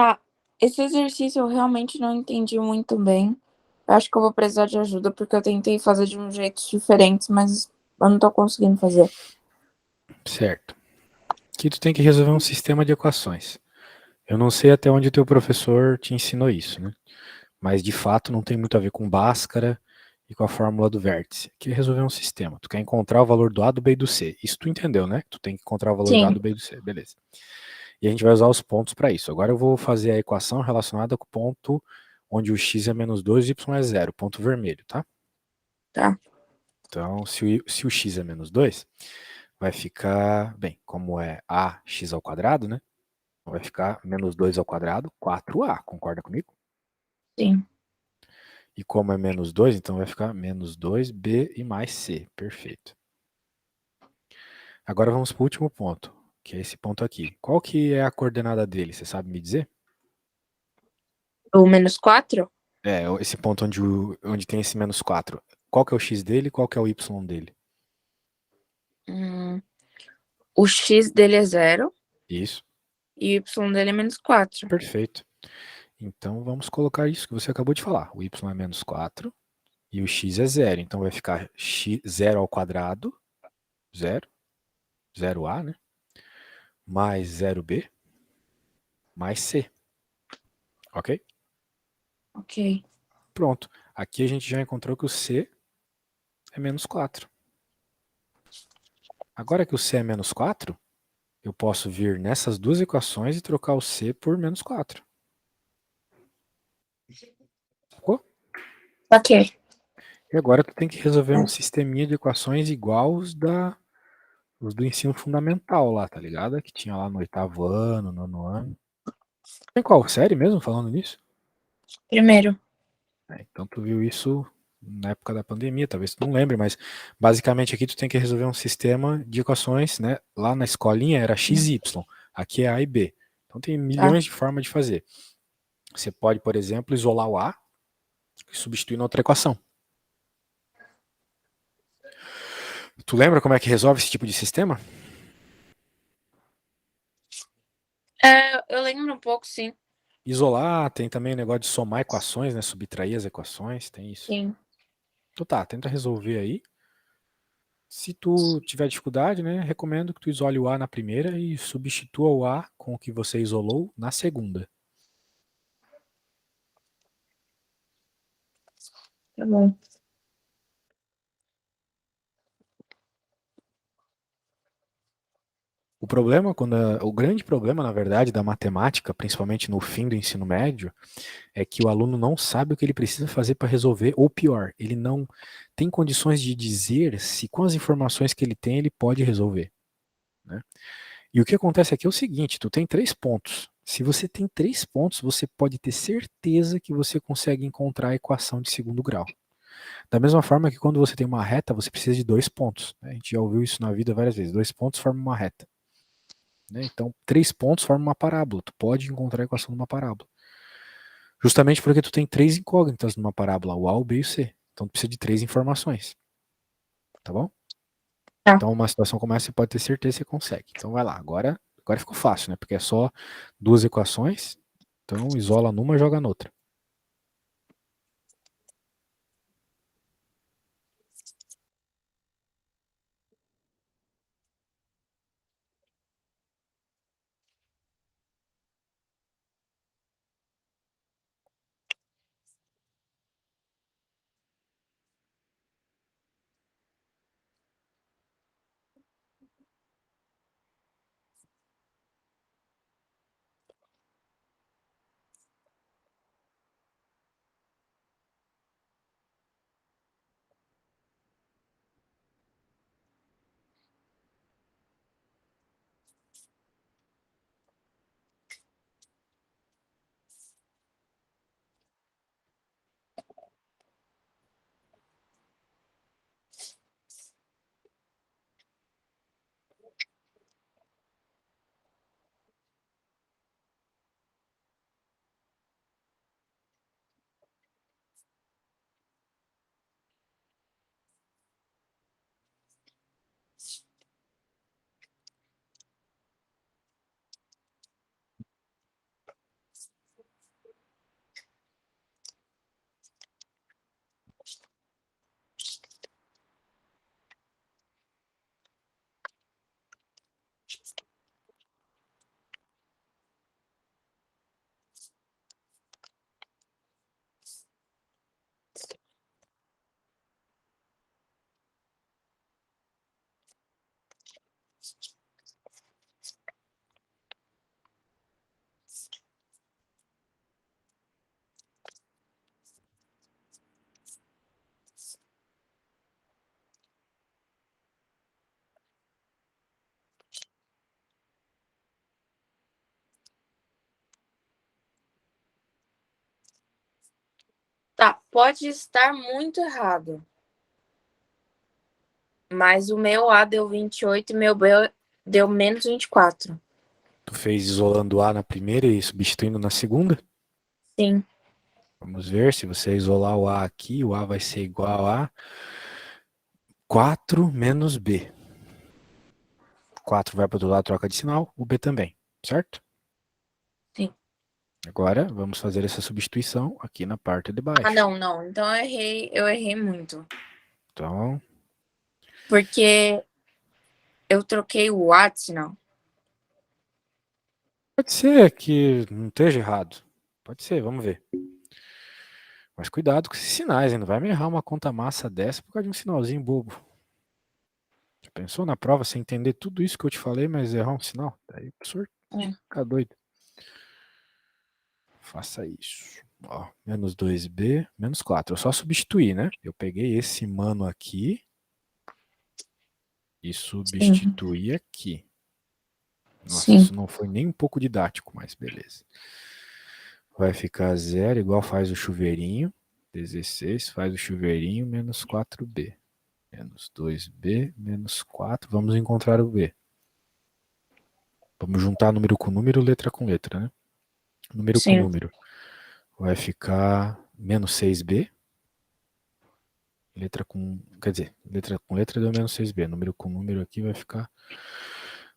Tá, esse exercício eu realmente não entendi muito bem. Eu acho que eu vou precisar de ajuda, porque eu tentei fazer de um jeito diferente, mas eu não tô conseguindo fazer. Certo. Aqui tu tem que resolver um sistema de equações. Eu não sei até onde o teu professor te ensinou isso, né? Mas de fato não tem muito a ver com Bhaskara e com a fórmula do vértice. Aqui é resolver um sistema. Tu quer encontrar o valor do A, do B e do C. Isso tu entendeu, né? Tu tem que encontrar o valor do A, Sim, do B e do C. Beleza. E a gente vai usar os pontos para isso. Agora eu vou fazer a equação relacionada com o ponto onde o x é menos 2 e y é zero, ponto vermelho, tá? tá. Então, se o x é menos 2, vai ficar, bem, como é ax ao quadrado, né? Vai ficar menos 2 ao quadrado, 4a, concorda comigo? Sim. E como é menos 2, então vai ficar menos 2b e mais c, perfeito. Agora vamos para o último ponto, que é esse ponto aqui. Qual que é a coordenada dele, você sabe me dizer? O -4? É, esse ponto onde tem esse menos 4. Qual que é o x dele e qual que é o y dele? Hum, o x dele é zero Isso, e o y dele é -4. perfeito. Então vamos colocar isso que você acabou de falar. O y é menos 4 e o x é zero. Então vai ficar x, 0 ao quadrado, zero, zero a, né? Mais zero b mais c, ok? Ok. Pronto. Aqui a gente já encontrou que o c é menos 4. Agora que o c é menos 4, eu posso vir nessas duas equações e trocar o c por menos 4. Sacou? Ok. E agora tu tem que resolver um sisteminha de equações igual os do ensino fundamental lá, tá ligado? Que tinha lá no oitavo ano, nono ano. Tem qual série mesmo falando nisso? Primeiro. É, então tu viu isso na época da pandemia, talvez tu não lembre, mas basicamente aqui tu tem que resolver um sistema de equações, né? Lá na escolinha era x e y, aqui é a e b. Então tem Tá. milhões de formas de fazer. Você pode, por exemplo, isolar o a e substituir na outra equação. Tu lembra como é que resolve esse tipo de sistema? É, eu lembro um pouco, sim. Isolar, tem também o negócio de somar equações, né? Subtrair as equações, tem isso. Sim. Então tá, tenta resolver aí. Se tu tiver dificuldade, né, recomendo que tu isole o A na primeira e substitua o A com o que você isolou na segunda. Tá bom. O problema, o grande problema, na verdade, da matemática, principalmente no fim do ensino médio, é que o aluno não sabe o que ele precisa fazer para resolver, ou pior, ele não tem condições de dizer se com as informações que ele tem ele pode resolver, né? E o que acontece aqui é o seguinte: tu tem 3 pontos. Se você tem 3 pontos, você pode ter certeza que você consegue encontrar a equação de segundo grau. Da mesma forma que quando você tem uma reta, você precisa de 2 pontos, né? A gente já ouviu isso na vida várias vezes. 2 pontos formam uma reta, né? Então, 3 pontos formam uma parábola. Tu pode encontrar a equação de uma parábola. Justamente porque tu tem 3 incógnitas numa parábola, o A, o B e o C. Então, tu precisa de 3 informações. Tá bom? Tá. Então, uma situação como essa, você pode ter certeza que você consegue. Então, vai lá. Agora ficou fácil, né? Porque é só 2 equações. Então, isola numa, joga noutra. Pode estar muito errado. Mas o meu A deu 28 e meu B deu menos 24. Tu fez isolando o A na primeira e substituindo na segunda? Sim, Vamos ver, se você isolar o A aqui, o A vai ser igual a 4 menos B. 4 vai para o outro lado, troca de sinal, o B também, certo? sim. Agora, vamos fazer essa substituição aqui na parte de Ah, baixo. não, não. Então eu errei muito. Então, Porque eu troquei o Whats, não. pode ser que não esteja errado. Pode ser, vamos ver. Mas cuidado com esses sinais, hein? Não vai me errar uma conta massa dessa por causa de um sinalzinho bobo. Já pensou na prova sem entender tudo isso que eu te falei, mas errar um sinal? Daí o professor É. fica doido. Faça isso. Ó, menos 2B, menos 4. Eu só substituí, né? Eu peguei esse mano aqui e Sim, substituí aqui. Nossa, sim. isso não foi nem um pouco didático, mas beleza. Vai ficar zero, igual faz o chuveirinho. 16 faz o chuveirinho, menos 4B. Menos 2B, menos 4. Vamos encontrar o B. Vamos juntar número com número, letra com letra, né? Número com Sim. número. Vai ficar menos 6B. Letra com. Quer dizer, letra com letra deu menos 6B. Número com número aqui vai ficar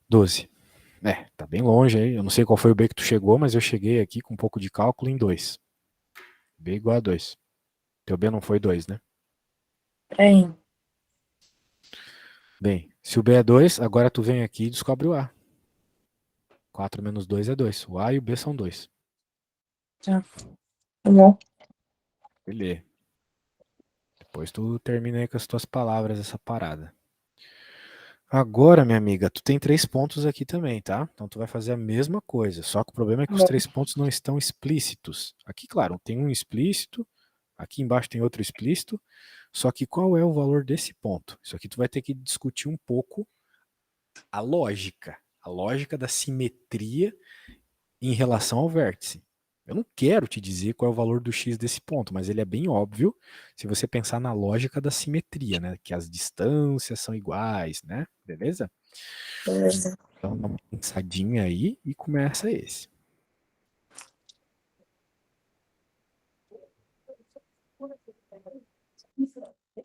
12. É, tá bem longe aí. Eu não sei qual foi o B que tu chegou, mas eu cheguei aqui com um pouco de cálculo em 2. B igual a 2. Teu B não foi 2, né? É. Bem, se o B é 2, agora tu vem aqui e descobre o A. 4 menos 2 é 2. O A e o B são 2. Tá. Tá bom. Beleza. Depois tu termina aí com as tuas palavras essa parada. Agora, minha amiga, tu tem 3 pontos aqui também, tá? Então tu vai fazer a mesma coisa, só que o problema é Tá que os bom. 3 pontos não estão explícitos. Aqui, claro, tem um explícito, aqui embaixo tem outro explícito, só que qual é o valor desse ponto? Isso aqui tu vai ter que discutir um pouco a lógica da simetria em relação ao vértice. Eu não quero te dizer qual é o valor do x desse ponto, mas ele é bem óbvio se você pensar na lógica da simetria, né? Que as distâncias são iguais, né? Beleza? Beleza. Então dá uma pensadinha aí e começa esse.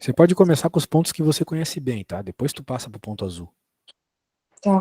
Você pode começar com os pontos que você conhece bem, tá? Depois tu passa pro ponto azul. Tá.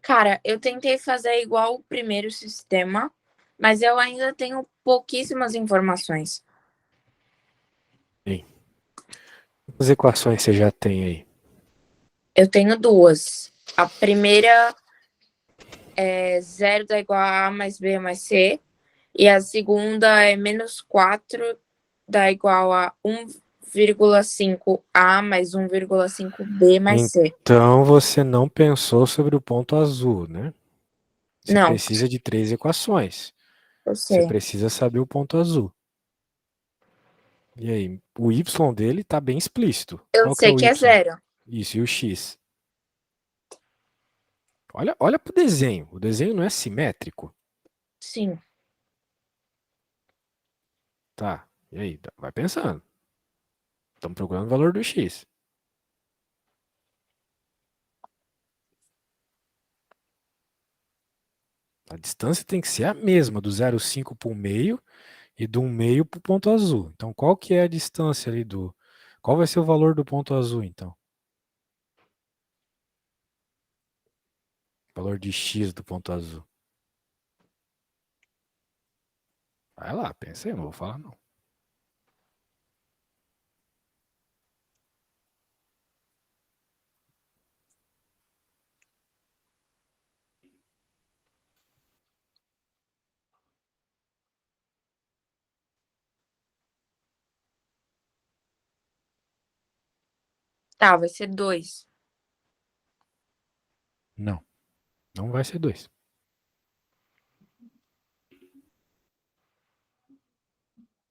Cara, eu tentei fazer igual o primeiro sistema, mas eu ainda tenho pouquíssimas informações. Bem, quantas equações você já tem aí? Eu tenho duas. A primeira é zero dá igual a A mais B mais C. E a segunda é menos 4 dá igual a 1,5A mais 1,5B mais C. Então você não pensou sobre o ponto azul, né? Você Não, precisa de 3 equações. eu Você sei. precisa saber o ponto azul. E aí, o y dele está bem explícito. Eu Qual que é sei o que é y? zero. Isso, e o x? Olha para o desenho. O desenho não é simétrico. Sim. Tá. E aí, vai pensando. Estamos procurando o valor do x. A distância tem que ser a mesma, do 0,5 para o meio e do 1,5 para o ponto azul. Então, qual que é a distância ali do... Qual vai ser o valor do ponto azul, então? Valor de x do ponto azul. Vai lá, pensa aí, não vou falar não. Tá, vai ser 2. Não, não vai ser 2.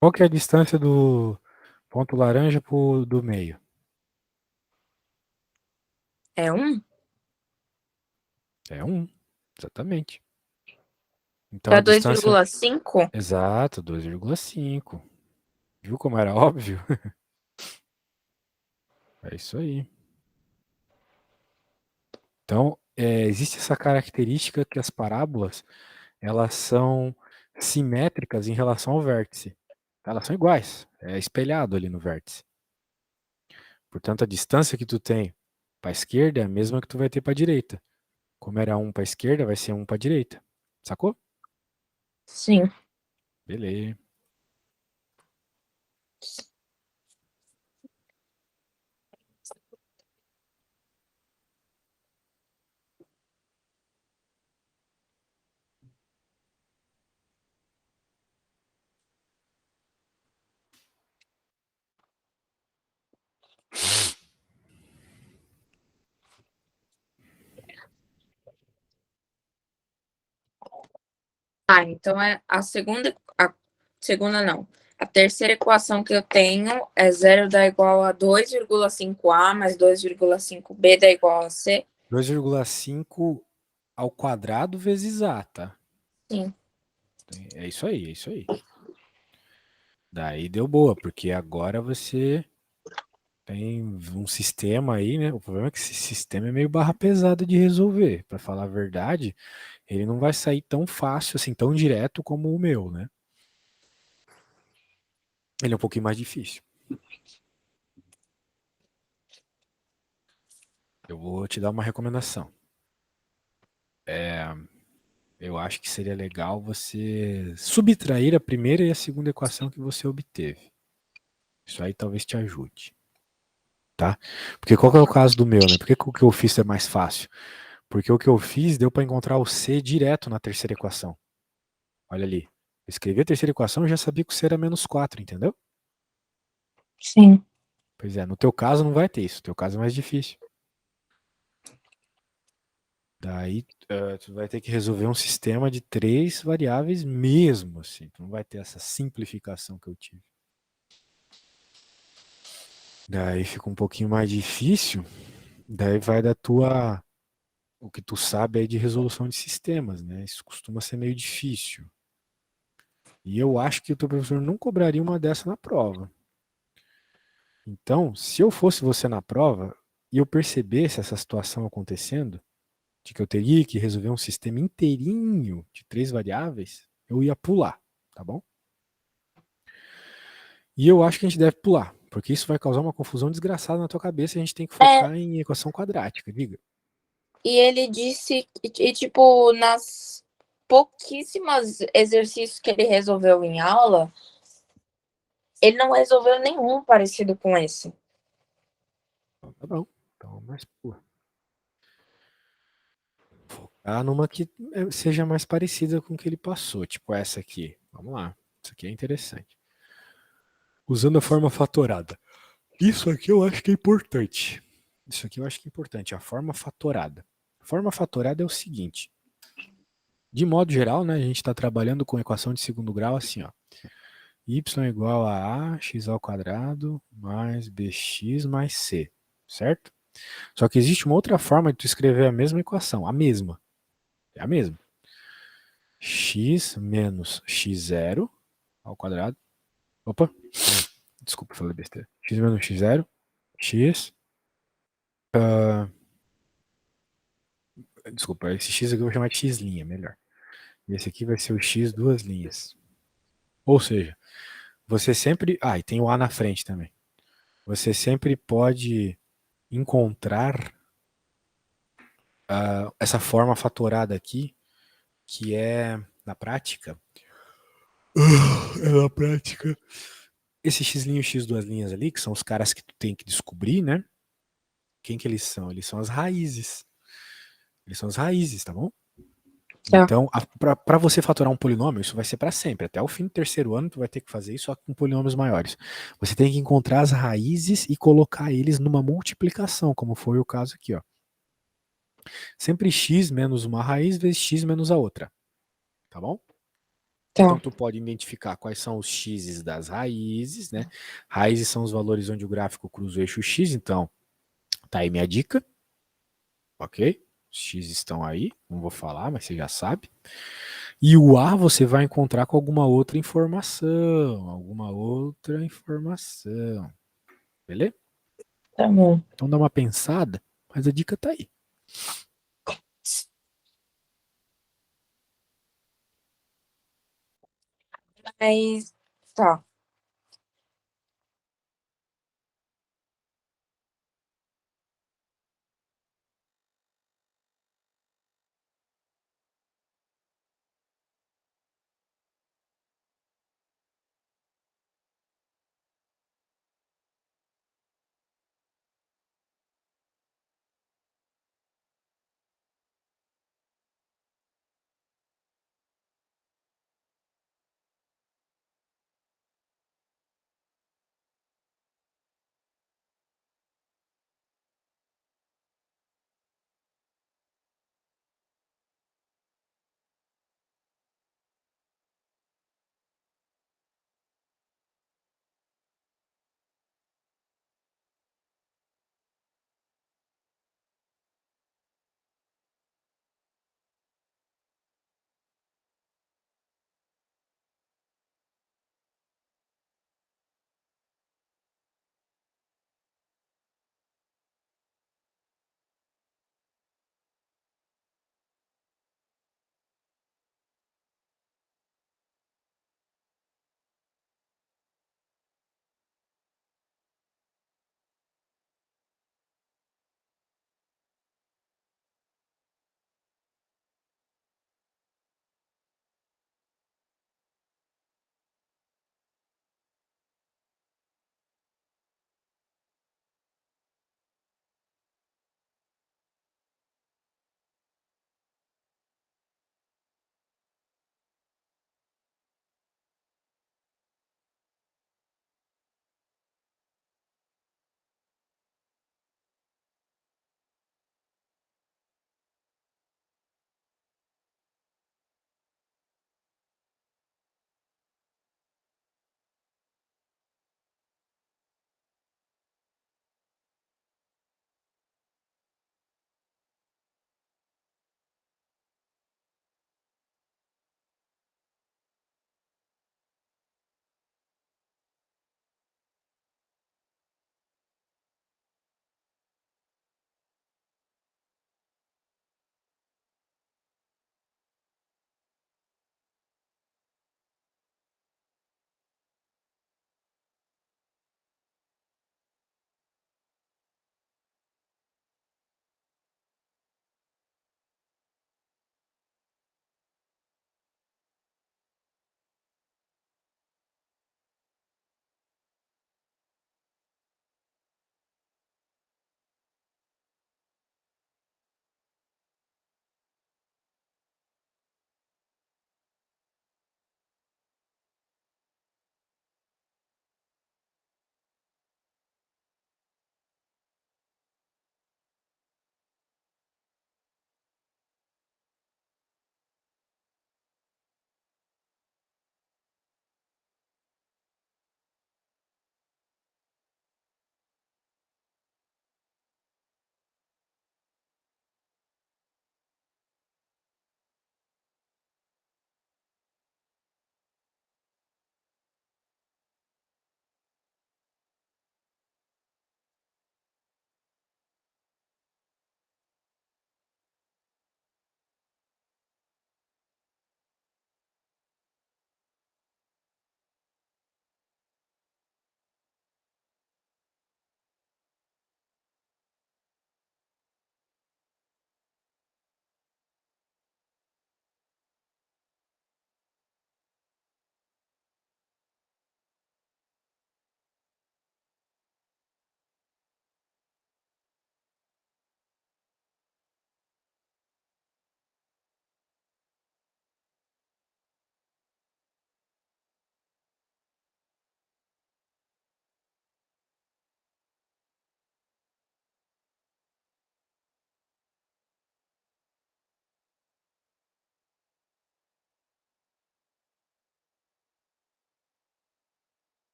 Qual que é a distância do ponto laranja pro do meio? É 1? É 1, exatamente. Então Tá a distância... 2,5? Exato, 2,5. Viu como era óbvio? É isso aí. Então, existe essa característica que as parábolas, elas são simétricas em relação ao vértice. Elas são iguais, é espelhado ali no vértice. Portanto, a distância que tu tem para a esquerda é a mesma que tu vai ter para a direita. Como era 1 para a esquerda, vai ser 1 para a direita. Sacou? Sim. Beleza. Ah, então a segunda não. A terceira equação que eu tenho é zero dá igual a 2,5A mais 2,5B dá igual a C. 2,5 ao quadrado vezes A, tá? Sim. É isso aí, é isso aí. Daí deu boa, porque agora você tem um sistema aí, né? O problema é que esse sistema é meio barra pesada de resolver. Para falar a verdade, ele não vai sair tão fácil, assim, tão direto como o meu, né? Ele é um pouquinho mais difícil. Eu vou te dar uma recomendação. Eu acho que seria legal você subtrair a primeira e a segunda equação que você obteve. Isso aí talvez te ajude, tá? Porque qual que é o caso do meu, né? Por que o que eu fiz é mais fácil? Porque o que eu fiz deu para encontrar o C direto na terceira equação. Olha ali. Eu escrevi a terceira equação e já sabia que o C era menos 4, entendeu? Sim. Pois é, no teu caso não vai ter isso. No teu caso é mais difícil. Daí tu vai ter que resolver um sistema de 3 variáveis mesmo, assim. Tu não vai ter essa simplificação que eu tive. Daí fica um pouquinho mais difícil. Daí vai da tua... O que tu sabe aí de resolução de sistemas, né? Isso costuma ser meio difícil. E eu acho que o teu professor não cobraria uma dessa na prova. Então, se eu fosse você na prova e eu percebesse essa situação acontecendo, de que eu teria que resolver um sistema inteirinho de 3 variáveis, eu ia pular, tá bom? E eu acho que a gente deve pular, porque isso vai causar uma confusão desgraçada na tua cabeça e a gente tem que É, focar em equação quadrática, diga. E ele disse, e tipo, nas pouquíssimas exercícios que ele resolveu em aula, ele não resolveu nenhum parecido com esse. Então, tá bom. Então, mas, pô. Focar numa que seja mais parecida com o que ele passou. Tipo essa aqui. Vamos lá. Isso aqui é interessante. Usando a forma fatorada. Isso aqui eu acho que é importante. Isso aqui eu acho que é importante. A forma fatorada. A forma fatorada é o seguinte. De modo geral, né, a gente está trabalhando com equação de segundo grau assim, ó. Y igual a x ao quadrado mais bx mais c, certo? Só que existe uma outra forma de tu escrever a mesma equação, a mesma. É a mesma. X menos x0 ao quadrado. Opa, desculpa, falei besteira. X menos x0, x. Desculpa, esse x aqui eu vou chamar de x', melhor. E esse aqui vai ser o x duas linhas. Ou seja, você sempre. Ah, e tem o a na frente também. Você sempre pode encontrar essa forma fatorada aqui, que é, na prática, na prática, esse x' e x duas linhas ali, que são os caras que tu tem que descobrir, né? Quem que eles são? Eles são as raízes. Eles são as raízes, tá bom? Tá. Então, para você fatorar um polinômio, isso vai ser para sempre. Até o fim do terceiro ano, tu vai ter que fazer isso só com polinômios maiores. Você tem que encontrar as raízes e colocar eles numa multiplicação, como foi o caso aqui, ó. Sempre x menos uma raiz vezes x menos a outra, tá bom? Então, Tá. tu pode identificar quais são os x's das raízes, né? Raízes são os valores onde o gráfico cruza o eixo x, então tá aí minha dica, ok? Os x estão aí, não vou falar, mas você já sabe. E o A você vai encontrar com alguma outra informação, beleza? Tá bom. Então dá uma pensada, mas a dica tá aí. Mas tá.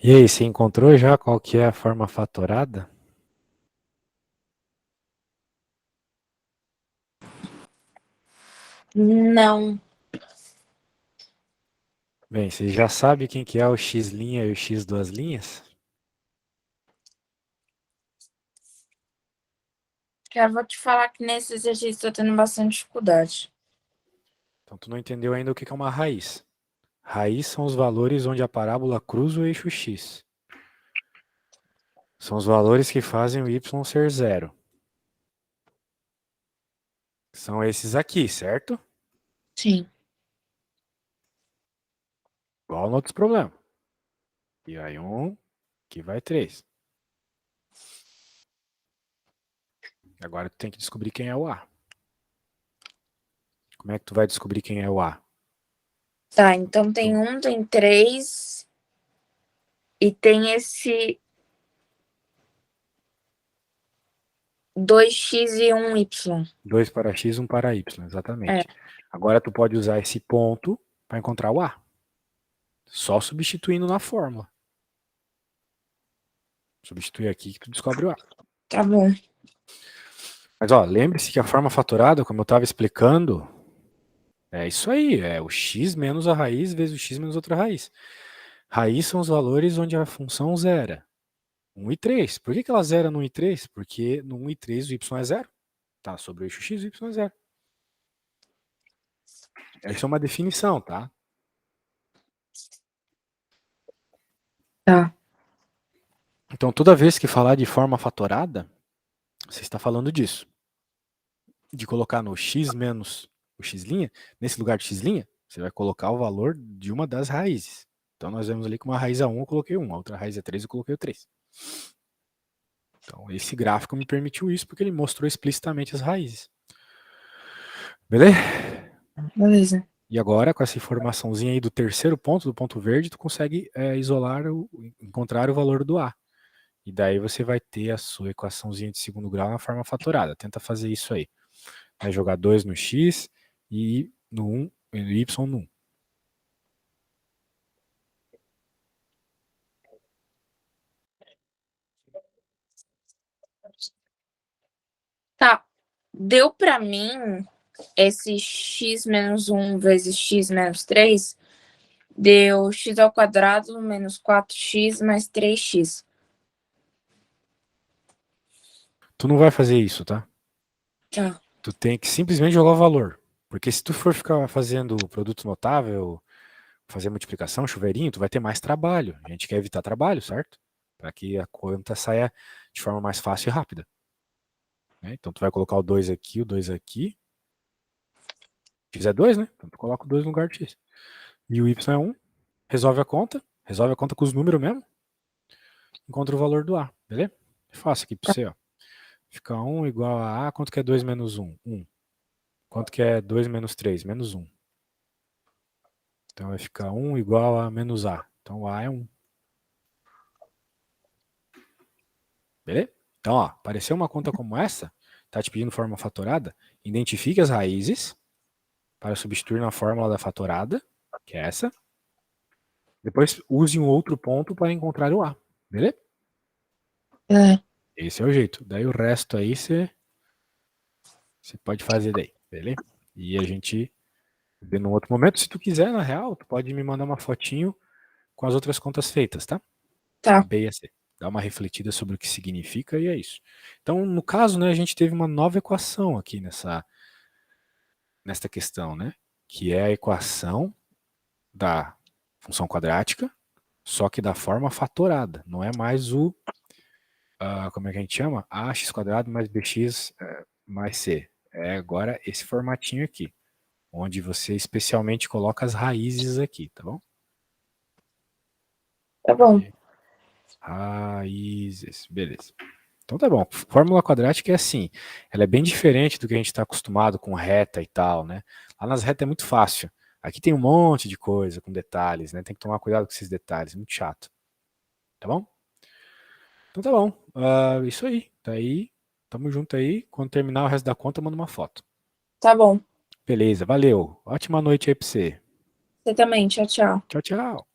E aí, você encontrou já qual que é a forma fatorada? Não. Bem, você já sabe quem que é o x' e o x duas linhas? Já vou te falar que nesse exercício estou tendo bastante dificuldade. Então tu não entendeu ainda o que que é uma raiz. Raiz são os valores onde a parábola cruza o eixo x. São os valores que fazem o y ser zero. São esses aqui, certo? Sim. Igual no outro problema. E aí aqui vai 3. Agora tu tem que descobrir quem é o A. Como é que tu vai descobrir quem é o A? Tá, então tem 3 e tem esse 2x e 1y. 2 para x, 1 para y, É, exatamente. Agora tu pode usar esse ponto para encontrar o A. Só substituindo na fórmula. Substitui aqui que tu descobre o A. tá bom. Mas ó, lembre-se que a forma fatorada, como eu estava explicando, é isso aí, é o x menos a raiz vezes o x menos outra raiz. Raiz são os valores onde a função zera. 1 e 3. Por que que ela zera no 1 e 3? Porque no 1 e 3 o y é zero. Tá, sobre o eixo x o y é zero. Essa é uma definição, tá? Tá. Então toda vez que falar de forma fatorada, você está falando disso. De colocar no x menos o x', nesse lugar de x', você vai colocar o valor de uma das raízes. Então nós vemos ali que uma raiz é 1, eu coloquei 1, a outra raiz é 3, eu coloquei o 3. Então esse gráfico me permitiu isso porque ele mostrou explicitamente as raízes. Beleza? Beleza. E agora, com essa informaçãozinha aí do terceiro ponto, do ponto verde, tu consegue encontrar o valor do A. E daí você vai ter a sua equaçãozinha de segundo grau na forma fatorada. Tenta fazer isso aí. Vai jogar 2 no x e no 1, no y no 1. Tá. Deu pra mim esse x menos 1 vezes x menos 3, deu x ao quadrado menos 4x mais 3x. Tu não vai fazer isso, tá? Tá. Tu tem que simplesmente jogar o valor. Porque se tu for ficar fazendo produto notável, fazer multiplicação, chuveirinho, tu vai ter mais trabalho. A gente quer evitar trabalho, certo? Para que a conta saia de forma mais fácil e rápida. Né? Então tu vai colocar o 2 aqui, o 2 aqui. X é 2, né? Então tu coloca o 2 no lugar de x. E o y é 1. Resolve a conta com os números mesmo. Encontra o valor do A, beleza? Fácil aqui para você, ó. Fica 1 igual a A. Quanto que é 2 menos 1? 1. Quanto que é 2 menos 3? Menos 1. Então vai ficar 1 igual a menos A. Então A é 1. Beleza? Então, ó, apareceu uma conta como essa, tá te pedindo forma fatorada, identifique as raízes para substituir na fórmula da fatorada, que é essa. Depois use um outro ponto para encontrar o A. Beleza? É. Esse é o jeito. Daí o resto aí você pode fazer daí, beleza? E a gente vê num outro momento. Se tu quiser, na real, tu pode me mandar uma fotinho com as outras contas feitas, tá? A Tá. B e a C. Dá uma refletida sobre o que significa e é isso. Então, no caso, né, a gente teve uma nova equação aqui nesta questão, né? Que é a equação da função quadrática, só que da forma fatorada. Não é mais como é que a gente chama? Ax quadrado mais bx mais c. É agora esse formatinho aqui, onde você especialmente coloca as raízes aqui, tá bom? Tá bom. Raízes, beleza. Então tá bom. Fórmula quadrática é assim, ela é bem diferente do que a gente está acostumado com reta e tal, né? Lá nas retas é muito fácil. Aqui tem um monte de coisa com detalhes, né? Tem que tomar cuidado com esses detalhes, muito chato. Tá bom? Então tá bom. Isso aí. Tá aí. Tamo junto aí. Quando terminar o resto da conta, manda uma foto. Tá bom. Beleza, valeu. Ótima noite aí pra você. Você também. Tchau, tchau. Tchau, tchau.